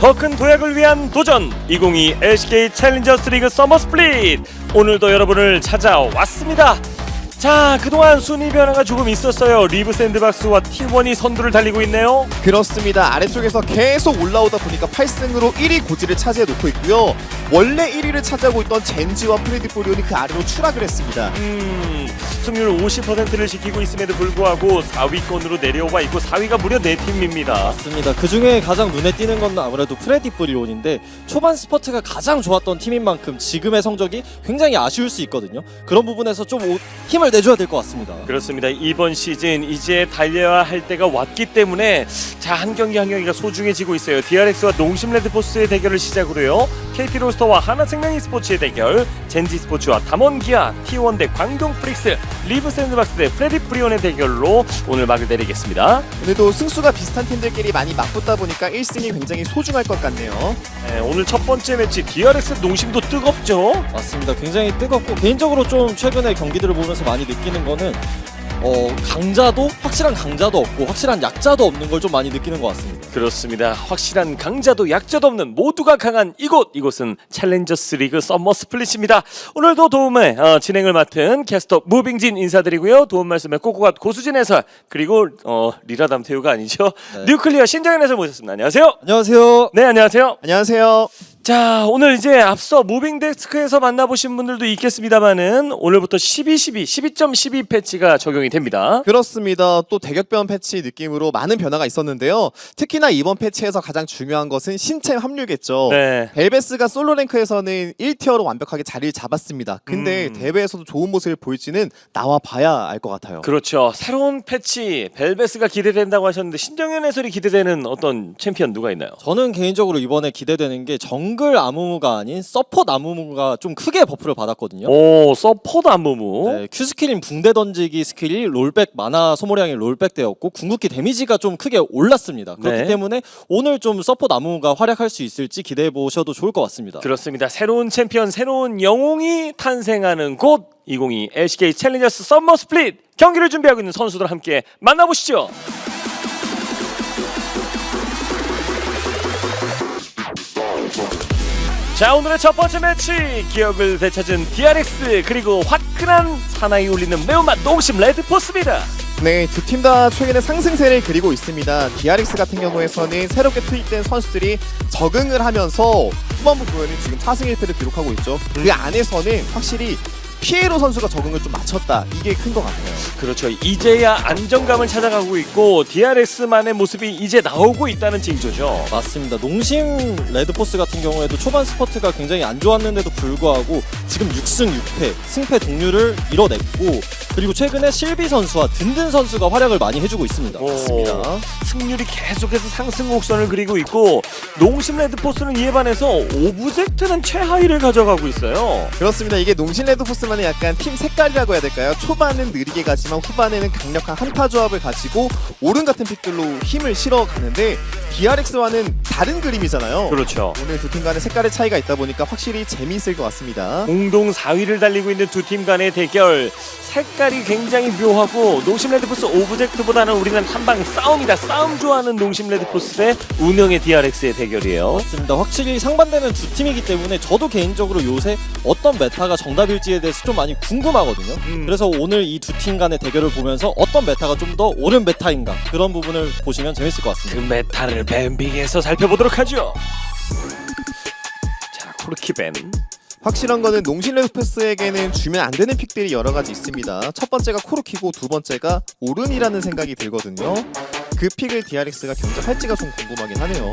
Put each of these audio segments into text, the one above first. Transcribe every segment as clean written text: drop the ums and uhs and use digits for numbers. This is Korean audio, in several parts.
더 큰 도약을 위한 도전 2022 LCK 챌린저스 리그 서머 스플릿 오늘도 여러분을 찾아왔습니다. 자, 그동안 순위 변화가 조금 있었어요. 리브 샌드박스와 T1이 선두를 달리고 있네요. 그렇습니다. 아래쪽에서 계속 올라오다 보니까 8승으로 1위 고지를 차지해 놓고 있고요. 원래 1위를 차지하고 있던 젠지와 프레디 포리온이 그 아래로 추락을 했습니다. 승률 50%를 지키고 있음에도 불구하고 4위권으로 내려와 있고 4위가 무려 4팀입니다. 맞습니다. 그 중에 가장 눈에 띄는 건 아무래도 프레디 포리온인데 초반 스퍼트가 가장 좋았던 팀인 만큼 지금의 성적이 굉장히 아쉬울 수 있거든요. 그런 부분에서 좀 힘을 내줘야 될 것 같습니다. 그렇습니다. 이번 시즌 이제 달려야 할 때가 왔기 때문에 자, 한 경기 한 경기가 소중해지고 있어요. DRX와 농심 레드포스의 대결을 시작으로요. KT 로스터와 하나생명 e스포츠의 대결, 젠지 스포츠와 담원기아, T1 대 광동 프릭스, 리브 샌드박스 대 프레디 프리온의 대결로 오늘 막을 내리겠습니다. 오늘도 승수가 비슷한 팀들끼리 많이 맞붙다 보니까 1승이 굉장히 소중할 것 같네요. 네, 오늘 첫 번째 매치 DRX 농심도 뜨겁죠. 맞습니다. 굉장히 뜨겁고 개인적으로 좀 최근에 경기들을 보면서 많이 느끼는 거는 강자도 확실한 강자도 없고 확실한 약자도 없는 걸 좀 많이 느끼는 것 같습니다. 그렇습니다. 확실한 강자도 약자도 없는 모두가 강한 이곳은 챌린저스 리그 서머 스플릿입니다. 오늘도 도움에 진행을 맡은 캐스터 무빙진 인사드리고요. 도움 말씀에 꼬꼬가 고수진 해설 그리고 리라담 태우가 아니죠. 네. 뉴클리어 신정현 해설 모셨습니다. 안녕하세요. 안녕하세요. 네, 안녕하세요. 안녕하세요. 자, 오늘 이제 앞서 무빙데스크에서 만나보신 분들도 있겠습니다만은 오늘부터 12.12 패치가 적용이 됩니다. 그렇습니다. 또 대격변 패치 느낌으로 많은 변화가 있었는데요. 특히나 이번 패치에서 가장 중요한 것은 신체 합류겠죠. 네. 벨베스가 솔로 랭크에서는 1티어로 완벽하게 자리를 잡았습니다. 근데 대회에서도 좋은 모습을 보일지는 나와 봐야 알 것 같아요. 그렇죠. 새로운 패치 벨베스가 기대된다고 하셨는데 신정현 해설이 기대되는 어떤 챔피언 누가 있나요? 저는 개인적으로 이번에 기대되는 게 정글 아무무가 아닌 서폿 아무무가 좀 크게 버프를 받았거든요. 오, 서포트 안무무. 네, Q 스킬인 붕대 던지기 스킬이 롤백 마나 소모량이 롤백 되었고 궁극기 데미지가 좀 크게 올랐습니다. 그렇기 네. 때문에 오늘 좀 서폿 아무무가 활약할 수 있을지 기대해 보셔도 좋을 것 같습니다. 그렇습니다. 새로운 챔피언, 새로운 영웅이 탄생하는 곳 2022 LCK 챌린저스 서머 스플릿 경기를 준비하고 있는 선수들 함께 만나보시죠. 자, 오늘의 첫 번째 매치 기억을 되찾은 DRX 그리고 화끈한 사나이 울리는 매운맛 농심 레드포스입니다. 네, 두 팀 다 최근에 상승세를 그리고 있습니다. DRX 같은 경우에서는 새롭게 투입된 선수들이 적응을 하면서 후반부 구에는 지금 4승 1패를 기록하고 있죠. 그 안에서는 확실히 피에로 선수가 적응을 좀 마쳤다. 이게 큰 것 같아요. 그렇죠. 이제야 안정감을 찾아가고 있고 DRX만의 모습이 이제 나오고 있다는 징조죠. 맞습니다. 농심 레드포스 같은 경우에도 초반 스퍼트가 굉장히 안 좋았는데도 불구하고 지금 6승 6패 승패 동률을 이뤄냈고 그리고 최근에 실비 선수와 든든 선수가 활약을 많이 해주고 있습니다. 맞습니다. 승률이 계속해서 상승 곡선을 그리고 있고 농심 레드포스는 이에 반해서 오브젝트는 최하위를 가져가고 있어요. 그렇습니다. 이게 농심 레드포스만의 약간 팀 색깔이라고 해야 될까요? 초반은 느리게 가지만 후반에는 강력한 한타 조합을 가지고 오른 같은 픽들로 힘을 실어 가는데 DRX와는 다른 그림이잖아요. 그렇죠. 오늘 두 팀 간의 색깔의 차이가 있다 보니까 확실히 재미있을 것 같습니다. 공동 4위를 달리고 있는 두 팀 간의 대결 색깔이 굉장히 묘하고 농심 레드포스 오브젝트보다는 우리는 한방 싸움이다. 싸움 좋아하는 농심 레드포스 대 운영의 DRX의 대결이에요. 맞습니다. 확실히 상반되는 두 팀이기 때문에 저도 개인적으로 요새 어떤 메타가 정답일지에 대해서 좀 많이 궁금하거든요. 그래서 오늘 이 두 팀 간의 대결을 보면서 어떤 메타가 좀 더 옳은 메타인가 그런 부분을 보시면 재밌을 것 그 같습니다. 메타를 뱀빅에서 살펴보도록 하죠. 자, 코르키벤. 확실한 거는 농심 레드포스에게는 주면 안 되는 픽들이 여러 가지 있습니다. 첫 번째가 코르키고 두 번째가 오른이라는 생각이 들거든요. 그 픽을 DRX가 견적할지가 좀 궁금하긴 하네요.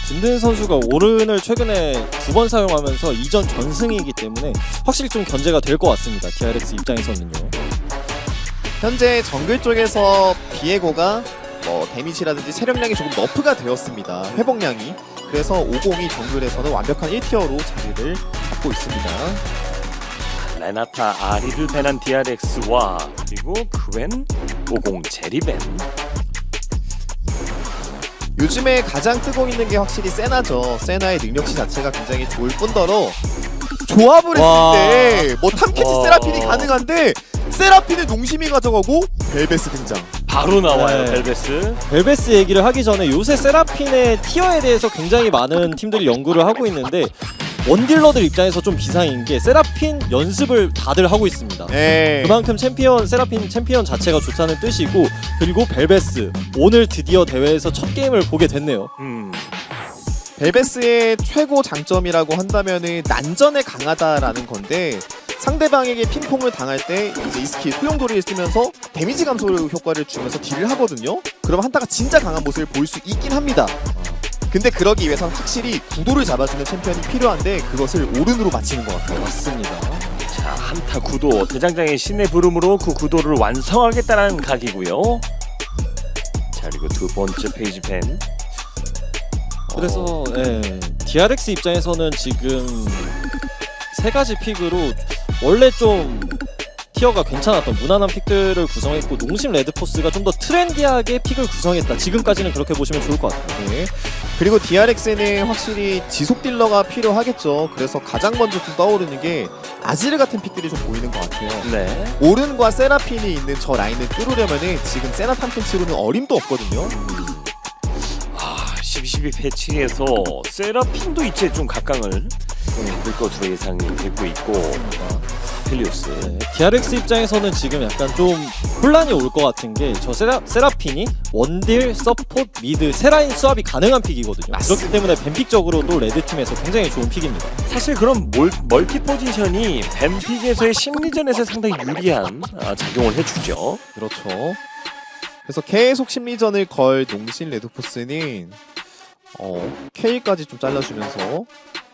든든 선수가 오른을 최근에 2번 사용하면서 이전 전승이기 때문에 확실히 좀 견제가 될 것 같습니다. DRX 입장에서는요. 현재 정글 쪽에서 비에고가 데미지라든지 체력량이 조금 너프가 되었습니다. 회복량이. 그래서 50이 정글에서는 완벽한 1티어로 자리를 잡고 있습니다. 레나타 아리를 밴한 DRX와 그리고 그웬 50 제리벤. 요즘에 가장 뜨고 있는 게 확실히 세나죠. 세나의 능력치 자체가 굉장히 좋을 뿐더러 조합을 했을 때 탐캐치 세라핀이 가능한데 세라핀을 농심이 가져가고 벨베스 등장. 바로 나와요. 네. 벨베스. 벨베스 얘기를 하기 전에 요새 세라핀의 티어에 대해서 굉장히 많은 팀들이 연구를 하고 있는데 원딜러들 입장에서 좀 비상인 게 세라핀 연습을 다들 하고 있습니다. 네. 그만큼 세라핀 챔피언 자체가 좋다는 뜻이고, 그리고 벨베스 오늘 드디어 대회에서 첫 게임을 보게 됐네요. 벨베스의 최고 장점이라고 한다면은 난전에 강하다라는 건데, 상대방에게 핑퐁을 당할 때 이제 이 스킬 소용돌이를 쓰면서 데미지 감소 효과를 주면서 딜을 하거든요. 그럼 한타가 진짜 강한 모습을 볼 수 있긴 합니다. 근데 그러기 위해서는 확실히 구도를 잡아주는 챔피언이 필요한데 그것을 오른으로 맞히는 것 같아요. 맞습니다. 자, 한타 구도. 대장장의 신의 부름으로 그 구도를 완성하겠다는 각이고요. 자, 그리고 두 번째 페이지 팬. 그래서 DRX 입장에서는 지금 세 가지 픽으로 원래 좀 티어가 괜찮았던 무난한 픽들을 구성했고, 농심 레드포스가 좀 더 트렌디하게 픽을 구성했다. 지금까지는 그렇게 보시면 좋을 것 같아요. 네. 그리고 DRX는 확실히 지속 딜러가 필요하겠죠. 그래서 가장 먼저 좀 떠오르는 게 아지르 같은 픽들이 좀 보이는 것 같아요. 네. 오른과 세라핀이 있는 저 라인을 뚫으려면은 지금 세나 탐켄치로는 어림도 없거든요. 12 패치에서 세라핀도 이제 좀 각광을 볼 것으로 예상이 되고 있고. 헬리오스. DRX 입장에서는 지금 약간 좀 혼란이 올 것 같은 게, 저 세라핀이 원딜, 서포트, 미드 세 라인 수합이 가능한 픽이거든요. 맞습니다. 그렇기 때문에 뱀픽적으로도 레드팀에서 굉장히 좋은 픽입니다. 사실 그런 멀티 포지션이 뱀픽에서의 심리전에서 상당히 유리한 작용을 해주죠. 그렇죠. 그래서 계속 심리전을 걸 농신 레드포스는 K까지 좀 잘라주면서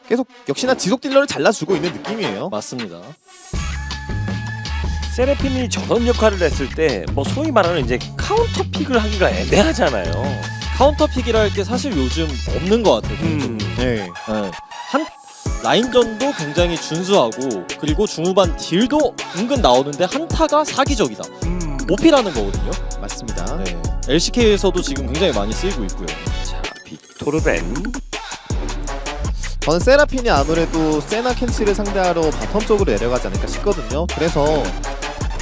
계속 역시나 지속 딜러를 잘라주고 있는 느낌이에요. 맞습니다. 세라핀이 저런 역할을 했을 때 뭐 소위 말하는 이제 카운터 픽을 하기가 애매하잖아요. 카운터 픽이라 할 게 사실 요즘 없는 것 같아요. 네. 한 라인전도 굉장히 준수하고, 그리고 중후반 딜도 은근 나오는데 한타가 사기적이다. 오피라는 거거든요. 맞습니다. LCK에서도 지금 굉장히 많이 쓰이고 있고요. 자, 빅토르벤. 저는 세라핀이 아무래도 세나 켄치를 상대하러 바텀 쪽으로 내려가지 않을까 싶거든요. 그래서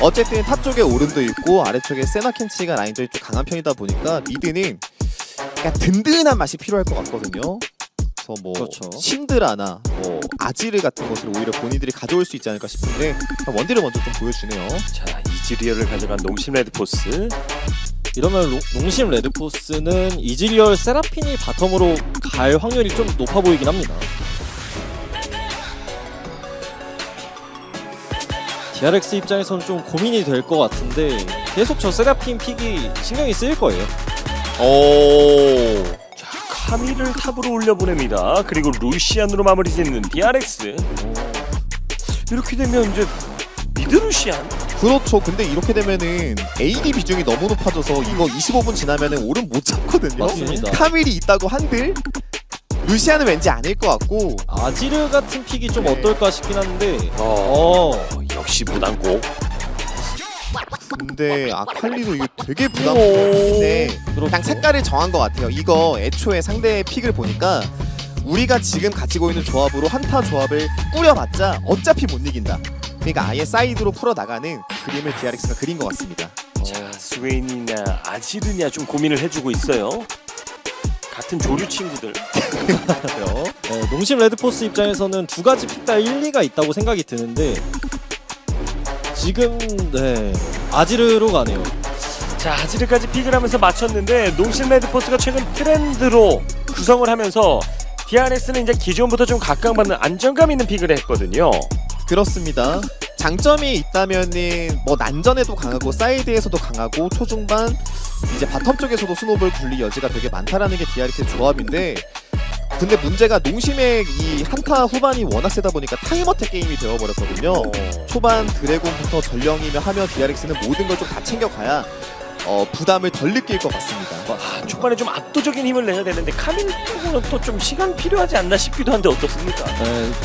어쨌든 탑 쪽에 오른도 있고 아래쪽에 세나 켄치가 라인전이 좀 강한 편이다 보니까 미드는 약간 든든한 맛이 필요할 것 같거든요. 그래서 뭐 그렇죠. 신드라나 뭐 아지르 같은 것을 오히려 본인들이 가져올 수 있지 않을까 싶은데 원딜을 먼저 좀 보여주네요. 자, 이즈리얼을 가져간 농심 레드포스. 이러면 농심 레드포스는 이즈리얼 세라핀이 바텀으로 갈 확률이 좀 높아 보이긴 합니다. DRX 입장에서는 좀 고민이 될 것 같은데, 계속 저 세라핀 픽이 신경이 쓰일 거예요. 오. 자, 카미를 탑으로 올려보냅니다. 그리고 루시안으로 마무리 짓는 DRX. 이렇게 되면 이제 미드 루시안. 그렇죠. 근데 이렇게 되면은 AD 비중이 너무 높아져서 이거 25분 지나면은 오른 못 잡거든요. 맞습니다. 카밀이 있다고 한들 루시안은 왠지 아닐 것 같고. 아지르 같은 픽이 좀 어떨까 싶긴 한데, 역시 무당고. 근데 아칼리도 이거 되게 부담스러운데 그냥 색깔을 정한 것 같아요. 이거 애초에 상대의 픽을 보니까 우리가 지금 가지고 있는 조합으로 한타 조합을 꾸려봤자 어차피 못 이긴다. 그러니까 아예 사이드로 풀어나가는 그림을 DRX가 그린 것 같습니다. 자, 스웨인이냐 아지르냐 좀 고민을 해주고 있어요. 같은 조류 친구들. 농심 레드포스 입장에서는 두 가지 픽 다 일리가 있다고 생각이 드는데, 지금 아지르로 가네요. 자, 아지르까지 픽을 하면서 맞췄는데 농심 레드포스가 최근 트렌드로 구성을 하면서 DRX는 이제 기존부터 좀 각광받는 안정감 있는 픽을 했거든요. 그렇습니다. 장점이 있다면은 뭐 난전에도 강하고 사이드에서도 강하고 초중반 이제 바텀 쪽에서도 스노볼 굴릴 여지가 되게 많다라는 게 DRX의 조합인데, 근데 문제가 농심의 이 한타 후반이 워낙 세다 보니까 타임어택 게임이 되어버렸거든요. 초반 드래곤부터 전령이며 하면 DRX는 모든 걸 좀 다 챙겨가야 부담을 덜 느낄 것 같습니다. 초반에 좀 압도적인 힘을 내야 되는데 카밀 쪽으로는 또 좀 시간 필요하지 않나 싶기도 한데 어떻습니까?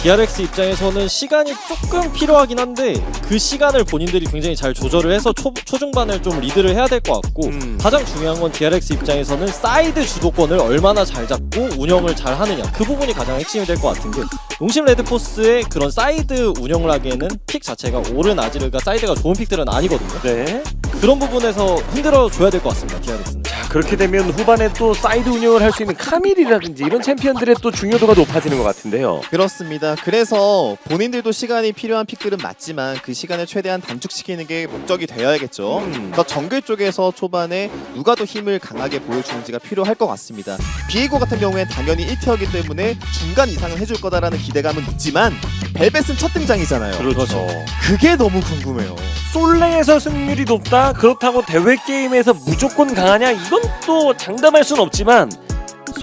DRX 입장에서는 시간이 조금 필요하긴 한데, 그 시간을 본인들이 굉장히 잘 조절을 해서 초중반을 좀 리드를 해야 될 것 같고, 가장 중요한 건 DRX 입장에서는 사이드 주도권을 얼마나 잘 잡고 운영을 잘 하느냐, 그 부분이 가장 핵심이 될 것 같은 게, 농심 레드포스의 그런 사이드 운영을 하기에는 픽 자체가 오른 아지르가 사이드가 좋은 픽들은 아니거든요. 네. 그런 부분에서 흔들어줘야 될 것 같습니다. DRX는. 그렇게 되면 후반에 또 사이드 운영을 할 수 있는 카밀이라든지 이런 챔피언들의 또 중요도가 높아지는 것 같은데요. 그렇습니다. 그래서 본인들도 시간이 필요한 픽들은 맞지만 그 시간을 최대한 단축시키는 게 목적이 되어야겠죠. 그래서 정글 쪽에서 초반에 누가 더 힘을 강하게 보여주는지가 필요할 것 같습니다. 비에고 같은 경우엔 당연히 1티어이기 때문에 중간 이상은 해줄 거다라는 기대감은 있지만 벨벳은 첫 등장이잖아요. 그렇죠. 그게 너무 궁금해요. 솔랭에서 승률이 높다? 그렇다고 대회 게임에서 무조건 강하냐? 이건 또 장담할 순 없지만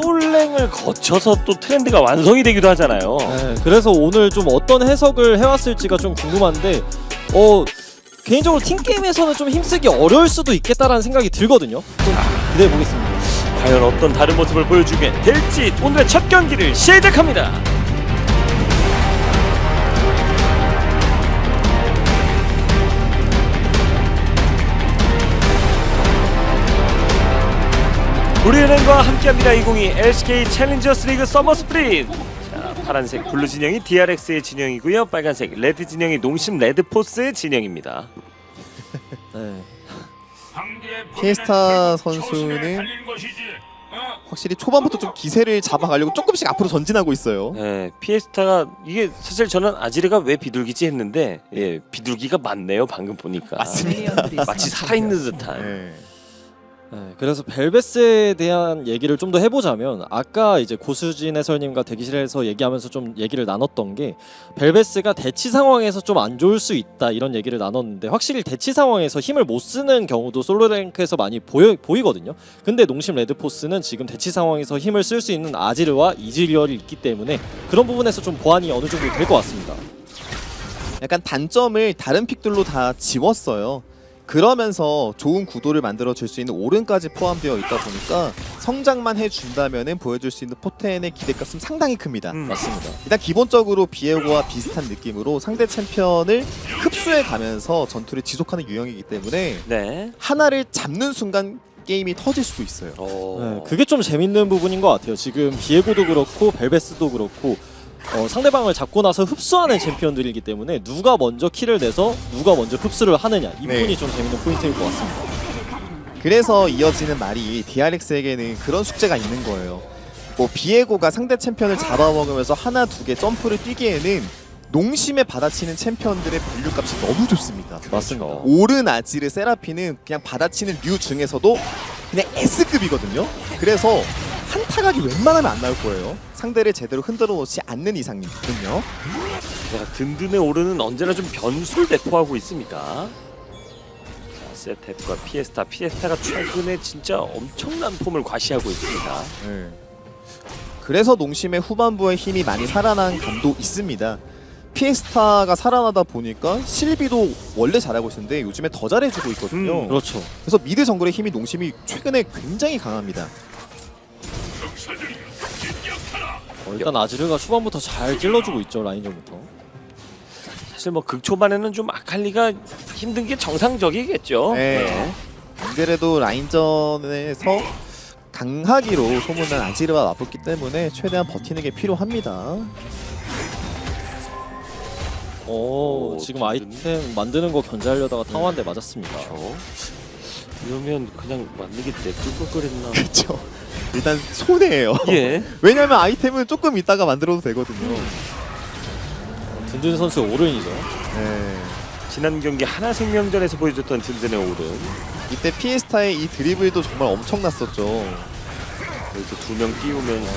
솔랭을 거쳐서 또 트렌드가 완성이 되기도 하잖아요. 네, 그래서 오늘 좀 어떤 해석을 해왔을지가 좀 궁금한데 개인적으로 팀게임에서는 좀 힘쓰기 어려울 수도 있겠다라는 생각이 들거든요. 좀 기대해 보겠습니다. 과연 어떤 다른 모습을 보여주게 될지 오늘의 첫 경기를 시작합니다. 우리은행과 함께합니다. 2022 LCK 챌린저스 리그 서머 스프린트. 자, 파란색 블루 진영이 DRX의 진영이고요. 빨간색 레드 진영이 농심 레드포스의 진영입니다. 네. 피에스타 선수는 확실히 초반부터 좀 기세를 잡아가려고 조금씩 앞으로 전진하고 있어요. 네, 피에스타가 이게 사실 저는 아지르가 왜 비둘기지 했는데 예, 비둘기가 맞네요. 방금 보니까. 맞습니다. 마치 살아있는 듯한. 네. 네, 그래서 벨벳에 대한 얘기를 좀 더 해보자면 아까 이제 고수진 해설님과 대기실에서 얘기하면서 좀 얘기를 나눴던 게 벨벳가 대치 상황에서 좀 안 좋을 수 있다 이런 얘기를 나눴는데 확실히 대치 상황에서 힘을 못 쓰는 경우도 솔로 랭크에서 많이 보이거든요. 근데 농심 레드포스는 지금 대치 상황에서 힘을 쓸 수 있는 아지르와 이즈리얼이 있기 때문에 그런 부분에서 좀 보완이 어느 정도 될 것 같습니다. 약간 단점을 다른 픽들로 다 지웠어요. 그러면서 좋은 구도를 만들어 줄 수 있는 오른까지 포함되어 있다 보니까 성장만 해준다면은 보여줄 수 있는 포텐의 기대값은 상당히 큽니다. 맞습니다. 일단 기본적으로 비에고와 비슷한 느낌으로 상대 챔피언을 흡수해 가면서 전투를 지속하는 유형이기 때문에 네. 하나를 잡는 순간 게임이 터질 수도 있어요. 네, 그게 좀 재밌는 부분인 것 같아요. 지금 비에고도 그렇고 벨베스도 그렇고 상대방을 잡고 나서 흡수하는 챔피언들이기 때문에 누가 먼저 킬을 내서 누가 먼저 흡수를 하느냐 이 부분이 네. 좀 재밌는 포인트일 것 같습니다. 그래서 이어지는 말이 DRX에게는 그런 숙제가 있는 거예요. 뭐 비에고가 상대 챔피언을 잡아먹으면서 하나 두 개 점프를 뛰기에는 농심에 받아치는 챔피언들의 밸류값이 너무 좋습니다. 맞습니다. 오른 아지르 세라피는 그냥 받아치는 류 중에서도 그냥 S급이거든요. 그래서 한 타각이 웬만하면 안 나올 거예요. 상대를 제대로 흔들어 놓지 않는 이상이거든요. 자, 든든의 오르는 언제나 좀 변수를 내포하고 있습니다. 자, 세탭과 피에스타가 최근에 진짜 엄청난 폼을 과시하고 있습니다. 네. 그래서 농심의 후반부에 힘이 많이 살아난 감도 있습니다. 피에스타가 살아나다 보니까 실비도 원래 잘하고 있었는데 요즘에 더 잘해주고 있거든요. 그렇죠. 그래서 미드 정글의 힘이 농심이 최근에 굉장히 강합니다. 일단 아지르가 초반부터 잘 찔러주고 있죠. 라인전부터. 사실 뭐 극초반에는 좀 아칼리가 힘든 게 정상적이겠죠. 네. 안 그래도 라인전에서 강하기로 소문난 아지르와 맞붙기 때문에 최대한 버티는 게 필요합니다. 지금 아이템 만드는 거 견제하려다가 타워 한 대 맞았습니다. 그렇죠. 이러면 그냥 맞는 게 냅둘 걸 그랬나. 그렇죠. 일단 손해예요. 예. 왜냐면 아이템은 조금 있다가 만들어도 되거든요. 든든 선수 오른이죠. 네. 지난 경기 하나생명전에서 보여줬던 든든의 오른. 이때 피에스타의 이 드리블도 정말 엄청났었죠. 여기서 두 명 띄우면서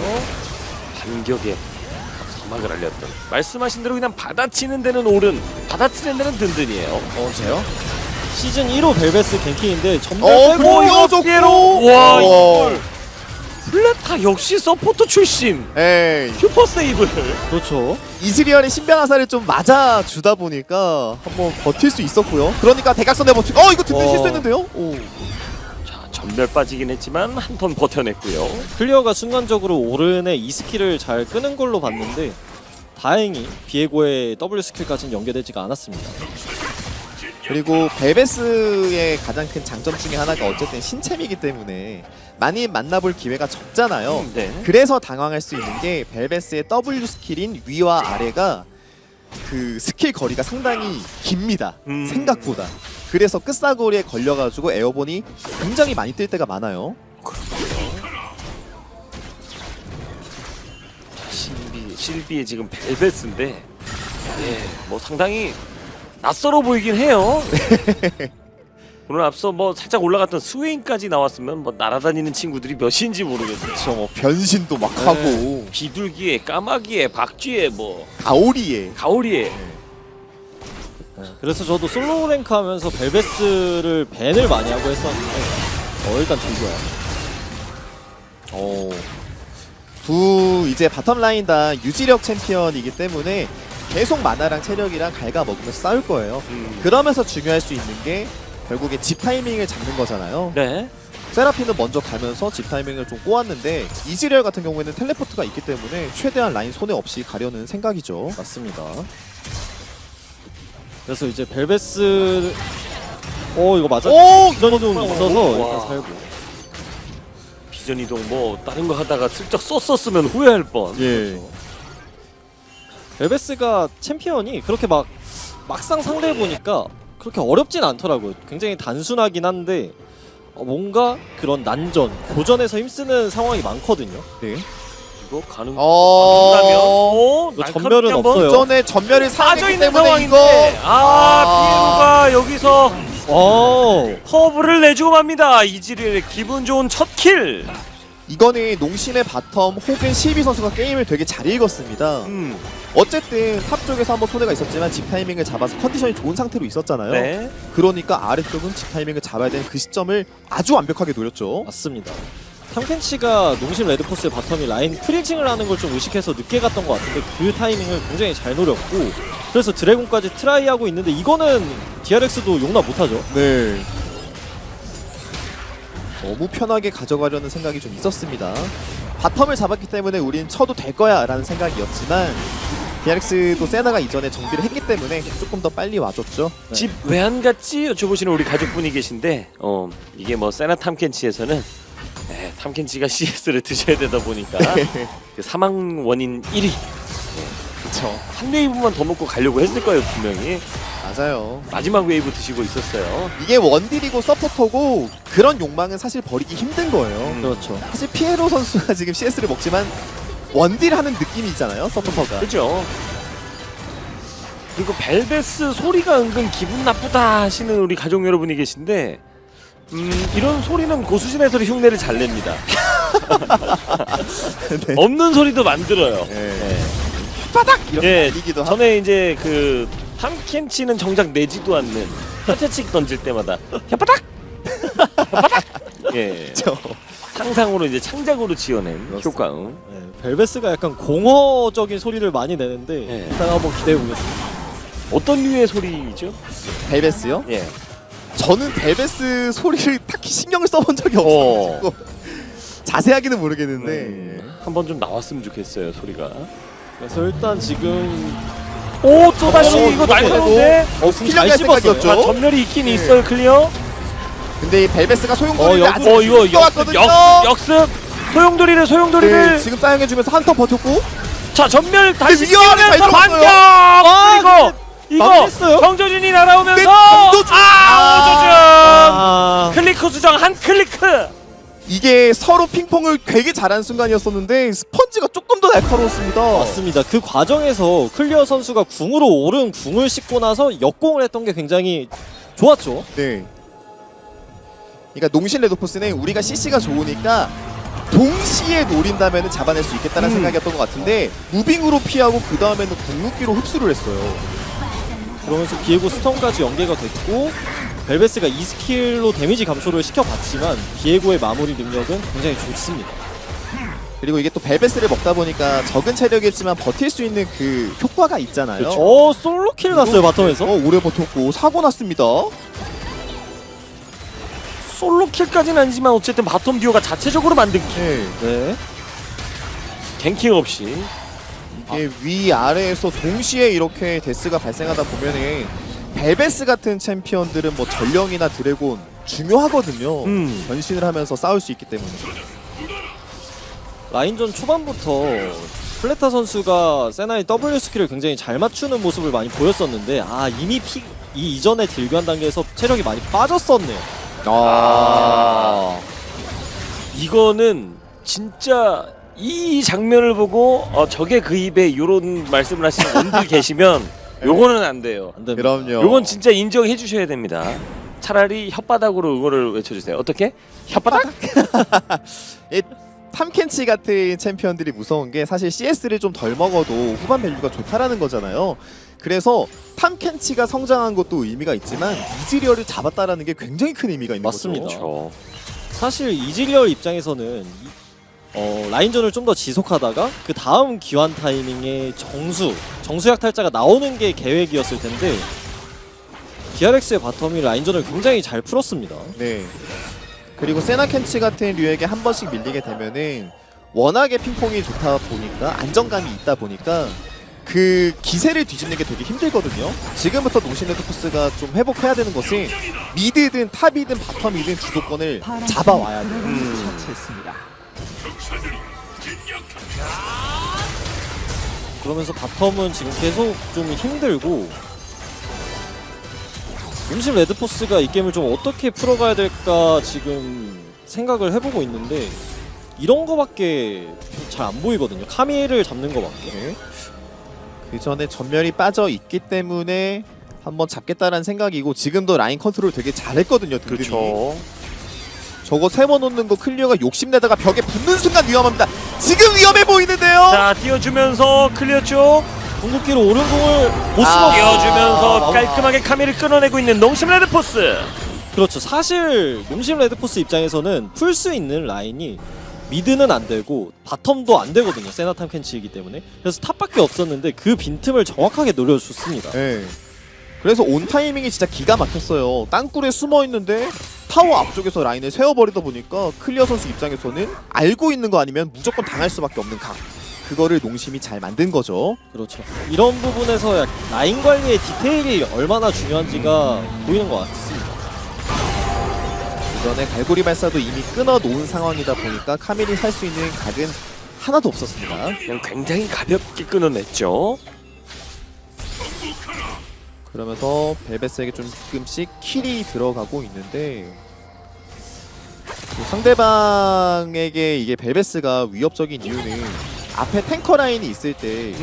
반격에 사막을 알렸던. 말씀하신 대로 그냥 받아치는 데는 오른, 받아치는 데는 든든이에요. 저요? 시즌 1호 벨베스 갱킹인데 전멸 빼고 보여줬고. 와, 이걸 플레타 역시 서포터 출신. 에이. 슈퍼 세이브를. 그렇죠. 이즈리얼의 신변 화살을 좀 맞아 주다 보니까 한번 버틸 수 있었고요. 그러니까 대각선에 버티고 이거 든든 실수했는데요. 오. 자, 전멸 빠지긴 했지만 한 턴 버텨냈고요. 클리어가 순간적으로 오른의 이 스킬을 잘 끄는 걸로 봤는데 다행히 비에고의 W 스킬까지는 연계되지가 않았습니다. 그리고 벨베스의 가장 큰 장점 중에 하나가 어쨌든 신챔이기 때문에 많이 만나볼 기회가 적잖아요. 네. 그래서 당황할 수 있는 게 벨베스의 W 스킬인 위와 아래가 그 스킬 거리가 상당히 깁니다. 생각보다. 그래서 끝사거리에 걸려가지고 에어본이 굉장히 많이 뜰 때가 많아요. 실비의 지금 벨벳인데, 예, 뭐 상당히 낯설어 보이긴 해요. 오늘 앞서 뭐 살짝 올라갔던 스웨인까지 나왔으면 뭐 날아다니는 친구들이 몇인지 모르겠어요. 그렇죠. 뭐 변신도 막 하고 비둘기에, 까마귀에, 박쥐에, 뭐 아오리에. 가오리에. 그래서 저도 솔로 랭크 하면서 벨베스를 밴을 많이 하고 했었는데 일단 들고요. 두 이제 바텀 라인 다 유지력 챔피언이기 때문에 계속 마나랑 체력이랑 갉아먹으면서 싸울 거예요. 그러면서 중요할 수 있는 게 결국에 집 타이밍을 잡는 거잖아요. 네. 세라핀은 먼저 가면서 집 타이밍을 좀 꼬았는데 이즈리얼 같은 경우에는 텔레포트가 있기 때문에 최대한 라인 손해 없이 가려는 생각이죠. 맞습니다. 그래서 이제 벨베스 이거 맞아? 오! 이런 좀 있어서 와. 일단 살고. 비전 이동 뭐 다른 거 하다가 슬쩍 썼었으면 후회할 뻔. 예. 벨베스가 챔피언이 그렇게 막상 상대해 보니까 그렇게 어렵진 않더라고요. 굉장히 단순하긴 한데 뭔가 그런 난전, 교전에서 힘쓰는 상황이 많거든요. 네. 이거 가능. 어. 이거 전멸은 없어요. 전에 전멸을 빠져 사기 있는 때문에 상황인데, 이거 피에로가 여기서 커브를 내주고 맙니다. 이즈리얼의 기분 좋은 첫 킬. 이거는 농심의 바텀 혹은 실비 선수가 게임을 되게 잘 읽었습니다. 어쨌든 탑 쪽에서 한번 손해가 있었지만 집 타이밍을 잡아서 컨디션이 좋은 상태로 있었잖아요. 네. 그러니까 아래쪽은 집 타이밍을 잡아야 되는 그 시점을 아주 완벽하게 노렸죠. 맞습니다. 탐켄치가 농심 레드포스의 바텀이 라인 프리징을 하는 걸 좀 의식해서 늦게 갔던 것 같은데 그 타이밍을 굉장히 잘 노렸고 그래서 드래곤까지 트라이하고 있는데 이거는 DRX도 용납 못하죠. 네. 너무 편하게 가져가려는 생각이 좀 있었습니다. 바텀을 잡았기 때문에 우린 쳐도 될 거야 라는 생각이었지만 DRX도 세나가 이전에 정비를 했기 때문에 조금 더 빨리 와줬죠. 네. 집 왜 안 갔지? 여쭤보시는 우리 가족분이 계신데, 이게 뭐 세나 탐켄치에서는 탐켄치가 CS를 드셔야 되다 보니까 그 사망 원인 1위. 그쵸. 한 웨이브만 더 먹고 가려고 했을 거예요, 분명히. 맞아요. 마지막 웨이브 드시고 있었어요. 이게 원딜이고 서포터고 그런 욕망은 사실 버리기 힘든 거예요. 그렇죠. 사실 피에로 선수가 지금 CS를 먹지만 원딜 하는 느낌이 있잖아요, 서포터가. 그죠? 그리고 벨베스 소리가 은근 기분 나쁘다 하시는 우리 가족 여러분이 계신데, 이런 소리는 고수진 해설이 흉내를 잘 냅니다. 네. 없는 소리도 만들어요. 네. 바닥 이렇게 예, 이기도 하고. 전에 이제 그 탐켄치는 정작 내지도 않는 혀채찍 던질 때마다 혓바닥! 혓바닥! 예, 그쵸. 상상으로 이제 창작으로 지어낸 그렇습니다. 효과음. 네, 벨베스가 약간 공허적인 소리를 많이 내는데 네. 일단 한번 기대해 보겠습니다. 어떤 류의 소리죠? 벨베스요? 예. 저는 벨베스 소리를 딱히 신경을 써본 적이 없어가지고 자세하게는 모르겠는데 한번 좀 나왔으면 좋겠어요, 소리가. 그래서 일단 지금 오, 또다시 오, 이거 이거 날카로운데? 필요할 잘 생각이었죠. 씹었어요. 아, 전멸이 있긴 네. 있어요, 클리어. 근데 이 벨베스가 소용돌이를 아직 이거 껴왔거든요. 역습! 소용돌이를 네, 지금 사용해주면서 한 턴 버텼고 자, 전멸 다시 위험하게 잘 뛰어내서 들어갔어요. 반격! 이거 마무리했어요. 정조준이 날아오면서 네, 정조준! 오조준! 클리크 수정 한 클리크! 이게 서로 핑퐁을 되게 잘한 순간이었었는데 스펀지가 조금 더 날카로웠습니다. 맞습니다. 그 과정에서 클리어 선수가 궁으로 오른 궁을 씹고 나서 역공을 했던 게 굉장히 좋았죠. 네. 그러니까 농신 레드포스는 우리가 CC가 좋으니까 동시에 노린다면 잡아낼 수 있겠다는 생각이었던 것 같은데 무빙으로 피하고 그 다음에는 궁극기로 흡수를 했어요. 그러면서 비에고 스턴까지 연계가 됐고 벨베스가 2스킬로 데미지 감소를 시켜봤지만 비에고의 마무리 능력은 굉장히 좋습니다. 그리고 이게 또 벨베스를 먹다 보니까 적은 체력이었지만 버틸 수 있는 그 효과가 있잖아요. 솔로킬 났어요 바텀에서. 오래 버텼고 사고 났습니다. 솔로킬까지는 아니지만 어쨌든 바텀 듀오가 자체적으로 만든 킬. 네. 네. 갱킹 없이. 이게 위아래에서 동시에 이렇게 데스가 발생하다 보면은 벨베스 같은 챔피언들은 뭐 전령이나 드래곤 중요하거든요. 변신을 하면서 싸울 수 있기 때문에. 라인전 초반부터 플레타 선수가 세나의 W 스킬을 굉장히 잘 맞추는 모습을 많이 보였었는데 이미 이 이전의 딜교환 단계에서 체력이 많이 빠졌었네요. 이거는 진짜 이 장면을 보고 적의 그 입에 요런 말씀을 하시는 분들 계시면 요거는 안 돼요. 안 됩니다. 그럼요. 요건 진짜 인정해 주셔야 됩니다. 차라리 혓바닥으로 이거를 외쳐주세요. 어떻게? 혓바닥? 이 탐켄치 같은 챔피언들이 무서운 게 사실 CS를 좀 덜 먹어도 후반 밸류가 좋다라는 거잖아요. 그래서 탐켄치가 성장한 것도 의미가 있지만 이즈리얼을 잡았다라는 게 굉장히 큰 의미가 있는 맞습니다. 거죠. 그렇죠. 사실 이즈리얼 입장에서는 라인전을 좀 더 지속하다가 그 다음 기환 타이밍에 정수약탈자가 나오는 게 계획이었을 텐데 DRX의 바텀이 라인전을 굉장히 잘 풀었습니다. 네. 그리고 세나 켄치 같은 류에게 한 번씩 밀리게 되면은 워낙에 핑퐁이 좋다 보니까 안정감이 있다 보니까 그 기세를 뒤집는 게 되게 힘들거든요. 지금부터 농심 레드포스가 좀 회복해야 되는 것은 미드든 탑이든 바텀이든 주도권을 잡아와야 돼요. 그러면서 바텀은 지금 계속 좀 힘들고 농심 레드포스가 이 게임을 좀 어떻게 풀어가야 될까 지금 생각을 해보고 있는데 이런 거밖에 잘 안 보이거든요. 카미를 잡는 거밖에. 네. 그 전에 전멸이 빠져 있기 때문에 한번 잡겠다라는 생각이고 지금도 라인 컨트롤 되게 잘했거든요. 든든히. 그렇죠. 저거 세 번 놓는 거 클리어가 욕심내다가 벽에 붙는 순간 위험합니다. 지금 위험해 보이는데요. 자, 띄워주면서 클리어 쪽 궁극기로 오른공을 못 쓰고 띄워주면서 깔끔하게 카미를 끊어내고 있는 농심 레드포스. 그렇죠. 사실 농심 레드포스 입장에서는 풀 수 있는 라인이 미드는 안 되고 바텀도 안 되거든요. 세나탐 켄치이기 때문에. 그래서 탑밖에 없었는데 그 빈틈을 정확하게 노려줬습니다. 네. 그래서 온 타이밍이 진짜 기가 막혔어요. 땅굴에 숨어 있는데 타워 앞쪽에서 라인을 세워버리다 보니까 클리어 선수 입장에서는 알고 있는 거 아니면 무조건 당할 수밖에 없는 각. 그거를 농심이 잘 만든 거죠. 그렇죠. 이런 부분에서 라인 관리의 디테일이 얼마나 중요한지가 보이는 것 같습니다. 이전에 갈고리 발사도 이미 끊어 놓은 상황이다 보니까 카밀이 살 수 있는 각은 하나도 없었습니다. 그냥 굉장히 가볍게 끊어냈죠. 그러면서 벨베스에게 좀 조금씩 킬이 들어가고 있는데 그 상대방에게 이게 벨베스가 위협적인 이유는 앞에 탱커 라인이 있을 때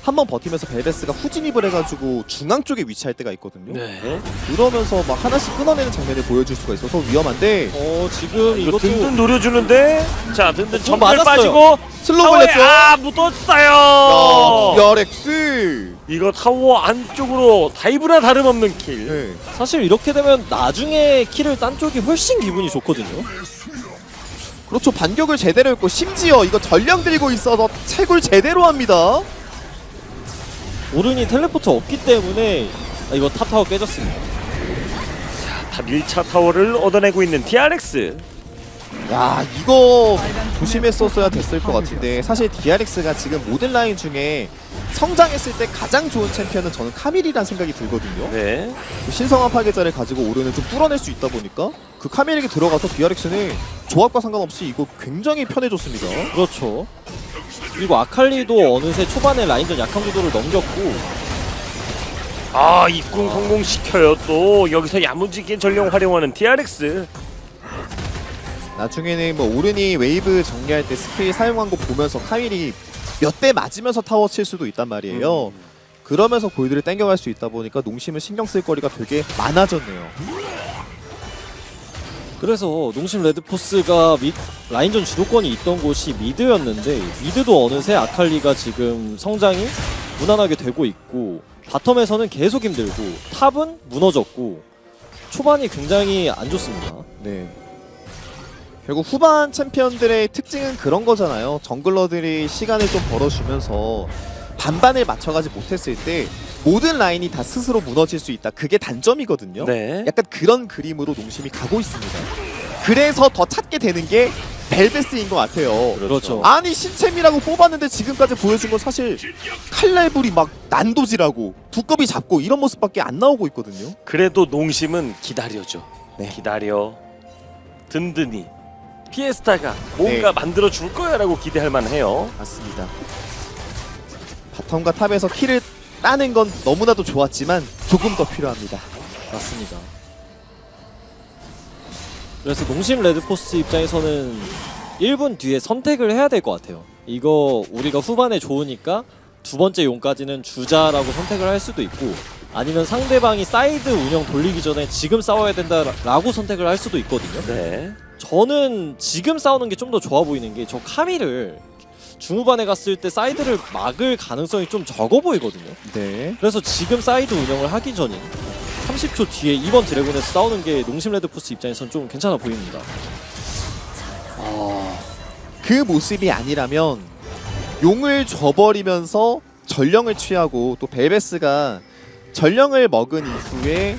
한 번 버티면서 벨베스가 후진입을 해가지고 중앙 쪽에 위치할 때가 있거든요. 네. 그러면서 막 하나씩 끊어내는 장면을 보여줄 수가 있어서 위험한데 지금 이거 이것도 든든 노려주는데 자 든든 전멸 맞았어요. 빠지고 슬로우 타워에 걸렸죠? 묻었어요. DRX! 이거 타워 안쪽으로 다이브나 다름없는 킬. 네. 사실 이렇게 되면 나중에 킬을 딴 쪽이 훨씬 기분이 좋거든요. 그렇죠. 반격을 제대로 했고 심지어 이거 전령 들고 있어서 채굴 제대로 합니다. 오른이 텔레포트 없기 때문에 이거 탑타워 깨졌습니다. 다 밀차 타워를 얻어내고 있는 DRX. 야 이거 조심했었어야 됐을 것 같은데 사실 DRX가 지금 모든 라인 중에 성장했을 때 가장 좋은 챔피언은 저는 카밀이란 생각이 들거든요. 네. 그 신성한 파괴자를 가지고 오른을 좀 뚫어낼 수 있다 보니까 그 카밀에게 들어가서 DRX는 조합과 상관없이 이거 굉장히 편해졌습니다. 그렇죠. 그리고 아칼리도 어느새 초반에 라인전 약한 구도를 넘겼고 입궁 성공시켜요. 또 여기서 야무지게 전령 활용하는 DRX. 나중에는 뭐 오른이 웨이브 정리할 때 스킬 사용한 거 보면서 카밀이 몇 대 맞으면서 타워 칠 수도 있단 말이에요. 그러면서 골드를 땡겨갈 수 있다 보니까 농심은 신경 쓸 거리가 되게 많아졌네요. 그래서 농심 레드포스가 라인전 주도권이 있던 곳이 미드였는데 미드도 어느새 아칼리가 지금 성장이 무난하게 되고 있고 바텀에서는 계속 힘들고 탑은 무너졌고 초반이 굉장히 안 좋습니다. 네. 결국 후반 챔피언들의 특징은 그런 거잖아요. 정글러들이 시간을 좀 벌어주면서 반반을 맞춰가지 못했을 때 모든 라인이 다 스스로 무너질 수 있다. 그게 단점이거든요. 네. 약간 그런 그림으로 농심이 가고 있습니다. 그래서 더 찾게 되는 게 벨베스인 것 같아요. 그렇죠. 아니 신챔이라고 뽑았는데 지금까지 보여준 건 사실 칼날불이 막 난도질하고 두꺼비 잡고 이런 모습밖에 안 나오고 있거든요. 그래도 농심은 기다려줘. 네. 기다려. 든든히. 피에스타가 뭔가 만들어 줄 거야라고 기대할 만해요. 맞습니다. 바텀과 탑에서 킬을 따는 건 너무나도 좋았지만 조금 더 필요합니다. 맞습니다. 그래서 농심 레드포스 입장에서는 1분 뒤에 선택을 해야 될 것 같아요. 이거 우리가 후반에 좋으니까 두 번째 용까지는 주자라고 선택을 할 수도 있고, 아니면 상대방이 사이드 운영 돌리기 전에 지금 싸워야 된다라고 선택을 할 수도 있거든요. 네. 저는 지금 싸우는 게 좀 더 좋아 보이는 게, 저 카미를 중후반에 갔을 때 사이드를 막을 가능성이 좀 적어 보이거든요. 네. 그래서 지금 사이드 운영을 하기 전인 30초 뒤에 이번 드래곤에서 싸우는 게 농심 레드포스 입장에선 좀 괜찮아 보입니다. 그 모습이 아니라면 용을 줘버리면서 전령을 취하고, 또 벨베스가 전령을 먹은 이후에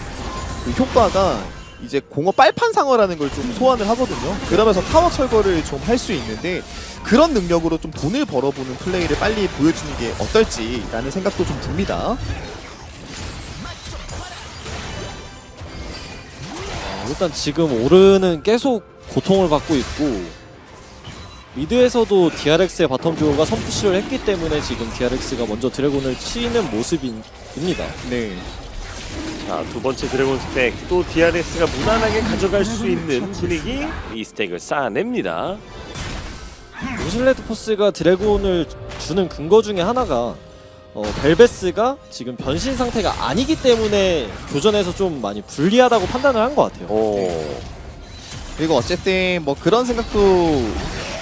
그 효과가 이제 공허 빨판 상어라는 걸 좀 소환을 하거든요. 그러면서 타워 철거를 좀 할 수 있는데, 그런 능력으로 좀 돈을 벌어보는 플레이를 빨리 보여주는 게 어떨지라는 생각도 좀 듭니다. 일단 지금 오르는 계속 고통을 받고 있고, 미드에서도 DRX의 바텀 듀오가 선푸시를 했기 때문에 지금 DRX가 먼저 드래곤을 치는 모습입니다. 네. 자, 두 번째 드래곤 스택 또 DRX가 무난하게 가져갈 수 있는 분위기, 이 스택을 쌓아냅니다. 농심 레드포스가 드래곤을 주는 근거 중에 하나가 벨베스가 지금 변신 상태가 아니기 때문에 교전에서 좀 많이 불리하다고 판단을 한 것 같아요. 오. 그리고 어쨌든 뭐 그런 생각도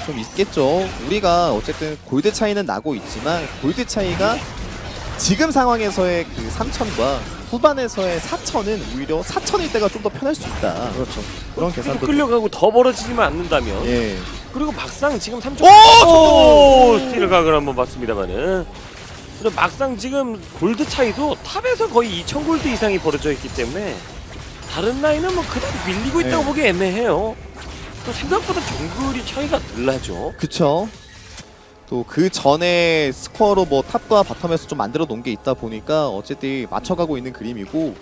좀 있겠죠. 우리가 어쨌든 골드 차이는 나고 있지만, 골드 차이가 지금 상황에서의 그 3천과 후반에서의 4천은 오히려 4천일 때가 좀 더 편할 수 있다. 그렇죠. 그런 그리고 계산도 끌려가고 더 벌어지지만 않는다면, 예. 그리고 막상 지금 3초 오! 스틸 각을 한번 봤습니다만은, 근데 막상 지금 골드 차이도 탑에서 거의 2,000골드 이상이 벌어져 있기 때문에 다른 라인은 뭐 그대로 밀리고 있다고 네. 보기 애매해요. 또 생각보다 정글이 차이가 덜 나죠. 그쵸. 또 그 전에 스코어로 뭐 탑과 바텀에서 좀 만들어 놓은 게 있다 보니까 어쨌든 맞춰가고 있는 그림이고,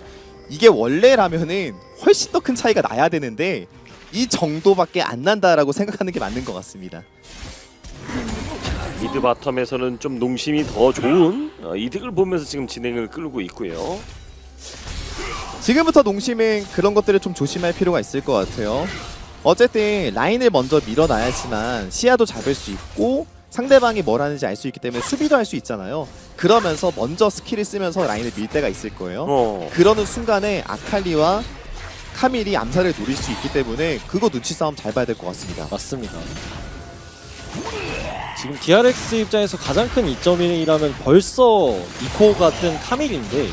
이게 원래라면은 훨씬 더 큰 차이가 나야 되는데 이 정도밖에 안 난다라고 생각하는 게 맞는 것 같습니다. 미드 바텀에서는 좀 농심이 더 좋은 이득을 보면서 지금 진행을 끌고 있고요. 지금부터 농심은 그런 것들을 좀 조심할 필요가 있을 것 같아요. 어쨌든 라인을 먼저 밀어놔야지만 시야도 잡을 수 있고, 상대방이 뭘 하는지 알 수 있기 때문에 수비도 할 수 있잖아요. 그러면서 먼저 스킬을 쓰면서 라인을 밀 때가 있을 거예요. 그러는 순간에 아칼리와 카밀이 암살을 노릴 수 있기 때문에 그거 눈치 싸움 잘 봐야 될 것 같습니다. 맞습니다. 지금 DRX 입장에서 가장 큰 이점이라면 벌써 이코 같은 카밀인데,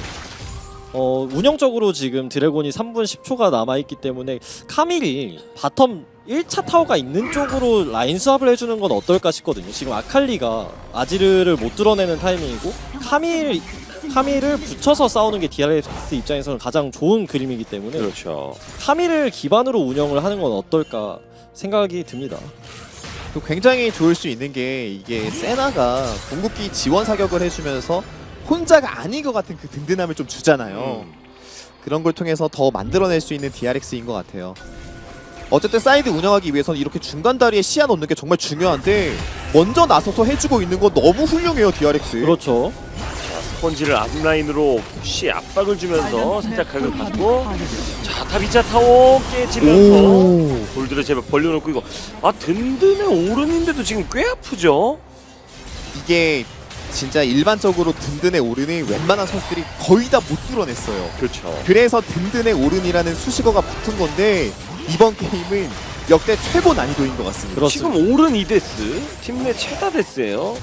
운영적으로 지금 드래곤이 3분 10초가 남아있기 때문에 카밀이 바텀 1차 타워가 있는 쪽으로 라인 수합을 해주는 건 어떨까 싶거든요. 지금 아칼리가 아지르를 못 드러내는 타이밍이고, 카밀을 붙여서 싸우는 게 DRX 입장에서는 가장 좋은 그림이기 때문에, 그렇죠. 카밀을 기반으로 운영을 하는 건 어떨까 생각이 듭니다. 또 굉장히 좋을 수 있는 게, 이게 세나가 궁극기 지원 사격을 해주면서 혼자가 아닌 것 같은 그 든든함을 좀 주잖아요. 그런 걸 통해서 더 만들어낼 수 있는 DRX인 것 같아요. 어쨌든 사이드 운영하기 위해서는 이렇게 중간 다리에 시야 넣는 게 정말 중요한데, 먼저 나서서 해주고 있는 건 너무 훌륭해요, DRX. 그렇죠. 스펀지를 앞라인으로 푸시 압박을 주면서 살짝 각을 받고, 자, 탑 2차 타워 깨지면서 골드를 제발 벌려놓고, 이거 든든해 오른인데도 지금 꽤 아프죠? 이게 진짜 일반적으로 든든의 오른이 웬만한 선수들이 거의 다 못 뚫어냈어요. 그렇죠. 그래서 든든의 오른이라는 수식어가 붙은 건데, 이번 게임은 역대 최고 난이도인 것 같습니다. 그렇습니다. 지금 오른 2데스, 팀 내 최다 데스예요.